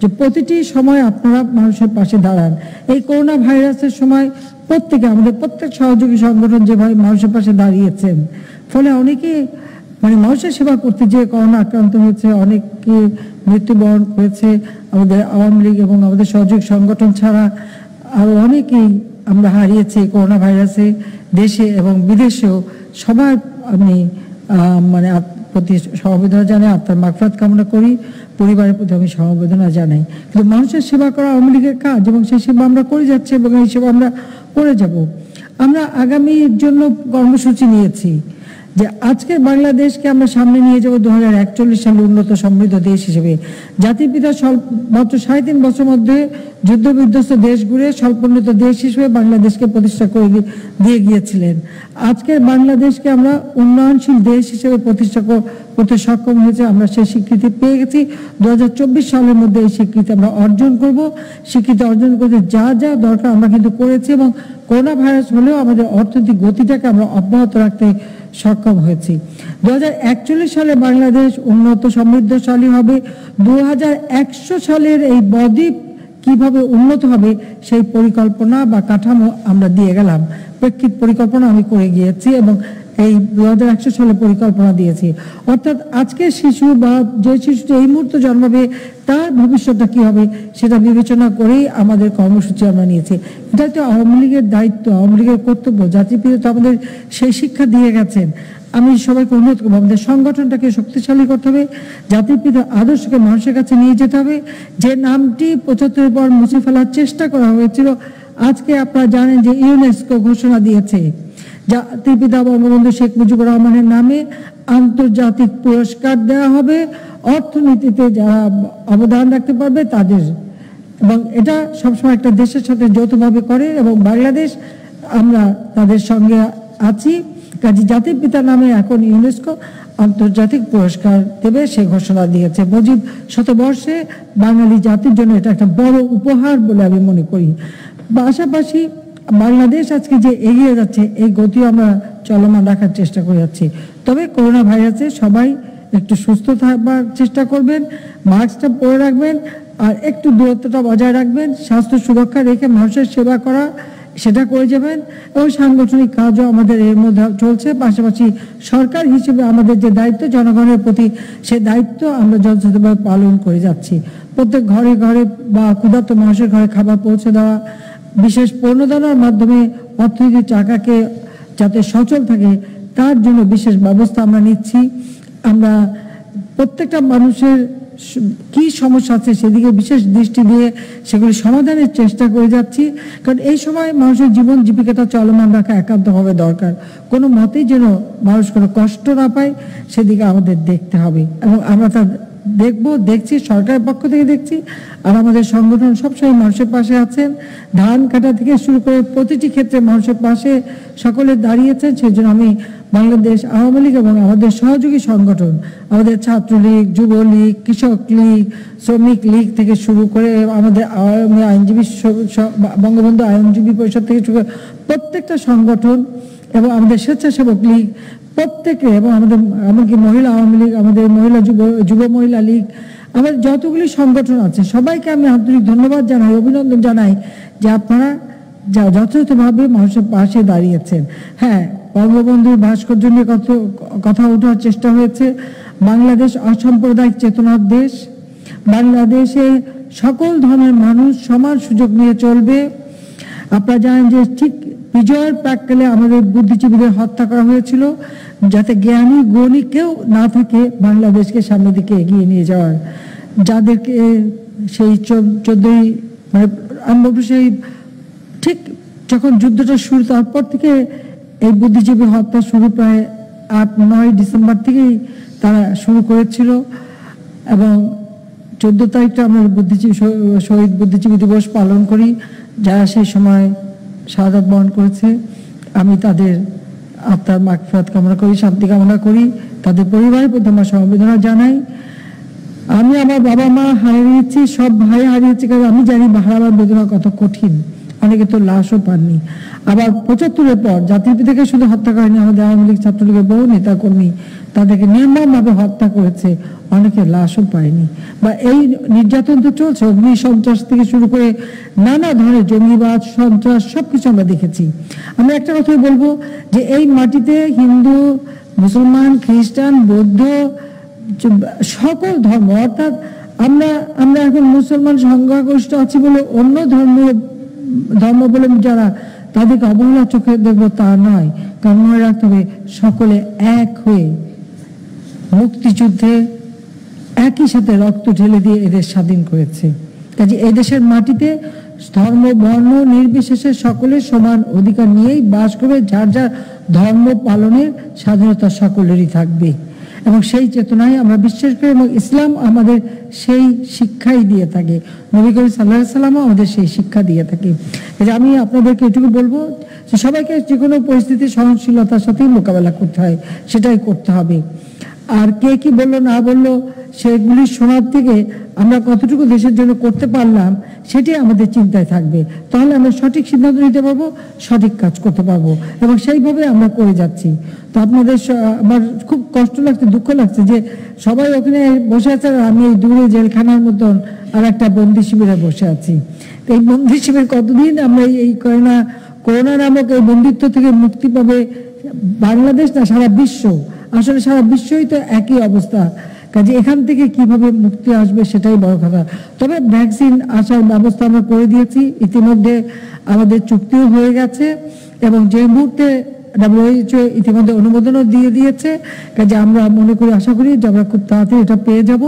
যে প্রতিটি সময় আপনারা মানুষের পাশে দাঁড়ান। এই করোনা ভাইরাসের সময় প্রত্যেকে, আমাদের প্রত্যেক সহযোগী সংগঠন যেভাবে মানুষের পাশে দাঁড়িয়েছেন, ফলে অনেকে মানে মানুষের সেবা করতে যে করোনা আক্রান্ত হয়েছে, অনেকে মৃত্যুবরণ করেছে। আমাদের আওয়ামী লীগ এবং আমাদের সহযোগী সংগঠন ছাড়া আরো অনেকেই আমরা হারিয়েছি করোনা ভাইরাসে, দেশে এবং বিদেশেও। সবার আমি মানে প্রতি সমবেদনা জানাই, আত্মার মাগফিরাত কামনা করি, পরিবারের প্রতি আমি সমবেদনা জানাই। কিন্তু মানুষের সেবা করা আওয়ামী লীগের কাজ এবং সেই সেবা আমরা করে যাচ্ছি এবং এই সেবা আমরা করে যাব। আমরা আগামীর জন্য কর্মসূচি নিয়েছি যে আজকের বাংলাদেশকে আমরা সামনে নিয়ে যাব 2041 সালে উন্নত সমৃদ্ধ দেশ হিসেবে। জাতির পিতা মাত্র 3.5 বছর মধ্যে যুদ্ধ বিধ্বস্ত দেশ ঘুরে স্বল্পোন্নত দেশ হিসেবে বাংলাদেশকে প্রতিষ্ঠা করে দিয়ে গিয়েছিলেন। আজকের বাংলাদেশকে আমরা উন্নয়নশীল দেশ হিসেবে প্রতিষ্ঠা করতে সক্ষম হয়েছে। আমরা সেই স্বীকৃতি পেয়ে গেছি। 2024 সালের মধ্যে এই স্বীকৃতি আমরা অর্জন করব। স্বীকৃতি অর্জন করতে যা যা দরকার আমরা কিন্তু করেছি এবং করোনা ভাইরাস হলেও আমাদের অর্থনৈতিক গতিটাকে আমরা অব্যাহত রাখতে সক্ষম হয়েছি। 2041 সালে বাংলাদেশ উন্নত সমৃদ্ধশালী হবে। 2100 সালের এই বদ্বীপ কিভাবে উন্নত হবে সেই পরিকল্পনা বা কাঠামো আমরা দিয়ে গেলাম। প্রেক্ষিত পরিকল্পনা আমি করে গিয়েছি এবং এই 2100 সালে পরিকল্পনা দিয়েছি। অর্থাৎ আজকের শিশু বা যে শিশুটি এই মুহূর্তে জন্মাবে তার ভবিষ্যৎটা কি হবে সেটা বিবেচনা করেই আমাদের কর্মসূচি আমরা নিয়েছি। এটা তো আওয়ামী লীগের দায়িত্ব, আওয়ামী লীগের কর্তব্য। জাতির পিতা তো আমাদের সেই শিক্ষা দিয়ে গেছেন। আমি সবাইকে অনুরোধ করবো আমাদের সংগঠনটাকে শক্তিশালী করতে হবে, জাতির পিতার আদর্শকে মানুষের কাছে নিয়ে যেতে হবে। যে নামটি 75 পর মুছে ফেলার চেষ্টা করা হয়েছিল, আজকে আপনারা জানেন যে ইউনেস্কো ঘোষণা দিয়েছে জাতির পিতা বঙ্গবন্ধু শেখ মুজিবুর রহমানের নামে আন্তর্জাতিক পুরস্কার দেওয়া হবে অর্থনীতিতে যারা অবদান রাখতে পারবে তাদের। এবং এটা সবসময় একটা দেশের সাথে যৌথভাবে করে এবং বাংলাদেশ আমরা তাদের সঙ্গে আছি। কাজী জাতির পিতার নামে এখন ইউনেস্কো আন্তর্জাতিক পুরস্কার দেবে সে ঘোষণা দিয়েছে। মুজিব শতবর্ষে বাঙালি জাতির জন্য এটা একটা বড় উপহার বলে আমি মনে করি। পাশাপাশি বাংলাদেশ আজকে যে এগিয়ে যাচ্ছে এই গতিও আমরা চলমান রাখার চেষ্টা করে যাচ্ছি। তবে করোনা ভাইরাসে সবাই একটু সুস্থ থাকবার চেষ্টা করবেন, মাস্কটা পরে রাখবেন আর একটু দূরত্বটা বজায় রাখবেন, স্বাস্থ্য সুরক্ষা রেখে মানুষের সেবা করা সেটা করে যাবেন এবং সাংগঠনিক কাজও আমাদের এর মধ্যে চলছে। পাশাপাশি সরকার হিসেবে আমাদের যে দায়িত্ব জনগণের প্রতি, সে দায়িত্ব আমরা যথাযথভাবে পালন করে যাচ্ছি। প্রত্যেক ঘরে ঘরে বা ক্ষুধার্ত মানুষের ঘরে খাবার পৌঁছে দেওয়া, বিশেষ প্রণোদনার মাধ্যমে অর্থনৈতিক চাকাকে যাতে সচল থাকে তার জন্য বিশেষ ব্যবস্থা আমরা নিচ্ছি। আমরা প্রত্যেকটা মানুষের কি সমস্যা আছে সেদিকে বিশেষ দৃষ্টি দিয়ে সেগুলি সমাধানের চেষ্টা করে যাচ্ছি। কারণ এই সময় মানুষের জীবন জীবিকাটা চলমান রাখা একান্তভাবে দরকার। কোনো মতেই যেন মানুষ কোনো কষ্ট না পায় সেদিকে আমাদের দেখতে হবে এবং আমরা তা দেখছি, সরকারের পক্ষ থেকে দেখছি। আর আমাদের সংগঠন সবসময় মানুষের পাশে আছেন, ধান কাটা থেকে শুরু করে প্রতিটি ক্ষেত্রে মানুষের পাশে সকলে দাঁড়িয়েছেন। সেই জন্য আমি বাংলাদেশ আওয়ামী লীগ এবং আমাদের সহযোগী সংগঠন, আমাদের ছাত্রলীগ, যুবলীগ, কৃষক লীগ, শ্রমিক লীগ থেকে শুরু করে আমাদের আইনজীবী বঙ্গবন্ধু আইনজীবী পরিষদ থেকে শুরু করে প্রত্যেকটা সংগঠন এবং আমাদের স্বেচ্ছাসেবক লীগ প্রত্যেকে এবং আমাদের এমনকি মহিলা আওয়ামী লীগ, আমাদের মহিলা যুব মহিলা লীগ, আমাদের যতগুলি সংগঠন আছে সবাইকে আমি আন্তরিক ধন্যবাদ জানাই, অভিনন্দন জানাই যে আপনারা যথাযথভাবে মানুষের পাশে দাঁড়িয়েছেন। হ্যাঁ, বঙ্গবন্ধুর ভাস্কর্য নিয়ে কথা ওঠার চেষ্টা হয়েছে। বাংলাদেশ অসাম্প্রদায়িক চেতনার দেশ, বাংলাদেশে সকল ধর্মের মানুষ সমান সুযোগ নিয়ে চলবে। আপনারা জানেন যে ঠিক বিজয়ের প্রাক্কালে আমাদের বুদ্ধিজীবীদের হত্যা করা হয়েছিল যাতে জ্ঞানী গুণী কেউ না থাকে বাংলাদেশকে সামনের দিকে এগিয়ে নিয়ে যাওয়ার। যাদেরকে সেই 14ই আমি বলবো সেই ঠিক যখন যুদ্ধটা শুরু, তারপর থেকে এই বুদ্ধিজীবী হত্যা শুরু প্রায় 8-9 ডিসেম্বর থেকেই তারা শুরু করেছিল এবং 14 তারিখটা আমরা শহীদ বুদ্ধিজীবী দিবস পালন করি। যারা সেই সময় শাহাদাত বরণ করেছে আমি তাদের আত্মার মাগফিরাত কামনা করি, শান্তি কামনা করি। তাদের পরিবারের প্রতি আমার সমবেদনা জানাই। আমি আমার বাবা মা হারিয়েছি, সব ভাই হারিয়েছি, কারণ আমি জানি হারাবার বেদনা কত কঠিন। অনেকে তো লাশও পাননি। আবার 75-এর পর জাতির পিতাকে শুধু হত্যা করেনি, আমাদের আওয়ামী লীগ ছাত্রলীগের বহু নেতা কর্মী তাদেরকে নির্মমভাবে হত্যা করেছে, অনেকে লাশও পায়নি। বা এই নির্যাতন তো চলছে, অগ্নি সন্ত্রাস থেকে শুরু করে নানা ধরনের জঙ্গিবাদ, সন্ত্রাস সবকিছু আমরা দেখেছি। আমি একটা কথাই বলবো যে এই মাটিতে হিন্দু, মুসলমান, খ্রিস্টান, বৌদ্ধ সকল ধর্ম, অর্থাৎ আমরা এখন মুসলমান সংখ্যাগরিষ্ঠ আছি বলে অন্য ধর্ম বলে যারা তাদেরকে অবহেলার চোখে দেখবো তা নয়। কারণ মনে রাখতে হবে সকলে এক হয়ে মুক্তিযুদ্ধে একই সাথে রক্ত ঢেলে দিয়ে এদেশ স্বাধীন করেছে। কাজে এই দেশের মাটিতে ধর্ম বর্ণ নির্বিশেষে সকলের সমান অধিকার নিয়েই বাস করবে, যার যার ধর্ম পালনের স্বাধীনতা সকলেরই থাকবে এবং সেই চেতনায় আমরা বিশ্বাস করি এবং ইসলাম আমাদের সেই শিক্ষাই দিয়ে থাকে। নবী করিম সাল্লাল্লাহু আলাইহি ওয়াসাল্লাম আমাদের সেই শিক্ষা দিয়ে থাকে। আমি আপনাদেরকে এটুকু বলবো যে সবাইকে যে কোনো পরিস্থিতি সহনশীলতার সাথেই মোকাবেলা করতে হয়, সেটাই করতে হবে। আর কে কি বললো না বললো সেগুলি শোনার থেকে আমরা কতটুকু দেশের জন্য করতে পারলাম সেটাই আমাদের চিন্তায় থাকবে। তাহলে আমরা সঠিক সিদ্ধান্ত নিতে পারবো, সঠিক কাজ করতে পারবো এবং সেইভাবে আমরা করে যাচ্ছি। তো আপনাদের আমার খুব কষ্ট লাগছে, দুঃখ লাগছে যে সবাই ওখানে বসে আছে আর আমি এই দূরে জেলখানার মতন আর একটা বন্দি শিবিরে বসে আছি। তো এই বন্দি শিবির কতদিন আমরা এই করোনা নামক এই বন্দিত্ব থেকে মুক্তি পাবে বাংলাদেশ না সারা বিশ্ব, আসলে সারা বিশ্বই তো একই অবস্থা। কাজে এখান থেকে কিভাবে মুক্তি আসবে সেটাই বড় কথা। তবে ভ্যাকসিন আসার ব্যবস্থা আমরা করে দিয়েছি, ইতিমধ্যে আমাদের চুক্তিও হয়ে গেছে এবং যে মুহূর্তে WHO ইতিমধ্যে অনুমোদনও দিয়ে দিয়েছে, কাজে আমরা মনে করি, আশা করি যে আমরা খুব তাড়াতাড়ি এটা পেয়ে যাব।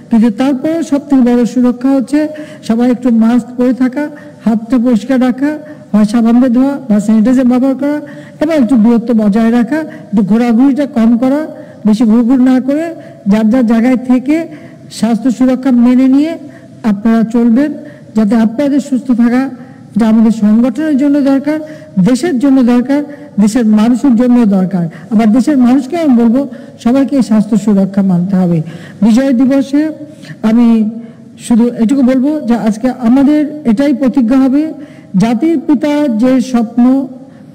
কিন্তু তারপরে সব থেকে বড় সুরক্ষা হচ্ছে সবাই একটু মাস্ক পরে থাকা, হাতটা পরিষ্কার রাখা, হয় সাবান দিয়ে ধোয়া বা স্যানিটাইজার ব্যবহার করা, এবং একটু দূরত্ব বজায় রাখা, একটু ঘোরাঘুরিটা কম করা, বেশি ঘুরঘুর না করে যার যার জায়গায় থেকে স্বাস্থ্য সুরক্ষা মেনে নিয়ে আপনারা চলবেন, যাতে আপনাদের সুস্থ থাকা এটা আমাদের সংগঠনের জন্য দরকার, দেশের জন্য দরকার, দেশের মানুষের জন্য দরকার। আবার দেশের মানুষকে আমি বলবো সবাইকে এই স্বাস্থ্য সুরক্ষা মানতে হবে। বিজয় দিবসে আমি শুধু এটুকু বলবো যে আজকে আমাদের এটাই প্রতিজ্ঞা হবে, জাতির পিতার যে স্বপ্ন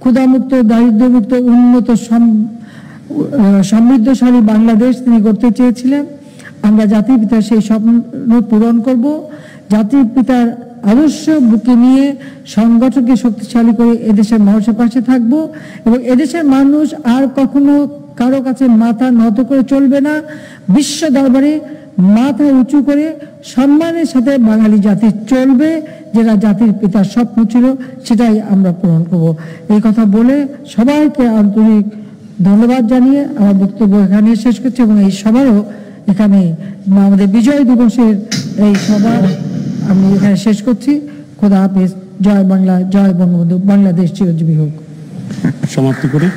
ক্ষুধামুক্ত, দারিদ্র্যমুক্ত, উন্নত, সমৃদ্ধশালী বাংলাদেশ তিনি করতে চেয়েছিলেন, আমরা জাতির পিতার সেই স্বপ্ন পূরণ করব। জাতির পিতার আদর্শ বুকে নিয়ে সংগঠনকে শক্তিশালী করে এদেশের মানুষের পাশে থাকব, এবং এদেশের মানুষ আর কখনো কারো কাছে মাথা নত করে চলবে না। বিশ্ব দরবারে মাথা উঁচু করে সম্মানের সাথে বাঙালি জাতি চলবে, যেটা জাতির পিতার স্বপ্ন ছিল, সেটাই আমরা পূরণ করব। এই কথা বলে সবাইকে আন্তরিক ধন্যবাদ জানিয়ে আমার বক্তব্য এখানে শেষ করছি, এবং এই সভারও এখানে আমাদের বিজয় দিবসের এই সভা আমি এখানে শেষ করছি। খোদা হাফেজ। জয় বাংলা, জয় বঙ্গবন্ধু, বাংলাদেশ চিরজীবী হোক। সমাপ্ত করি।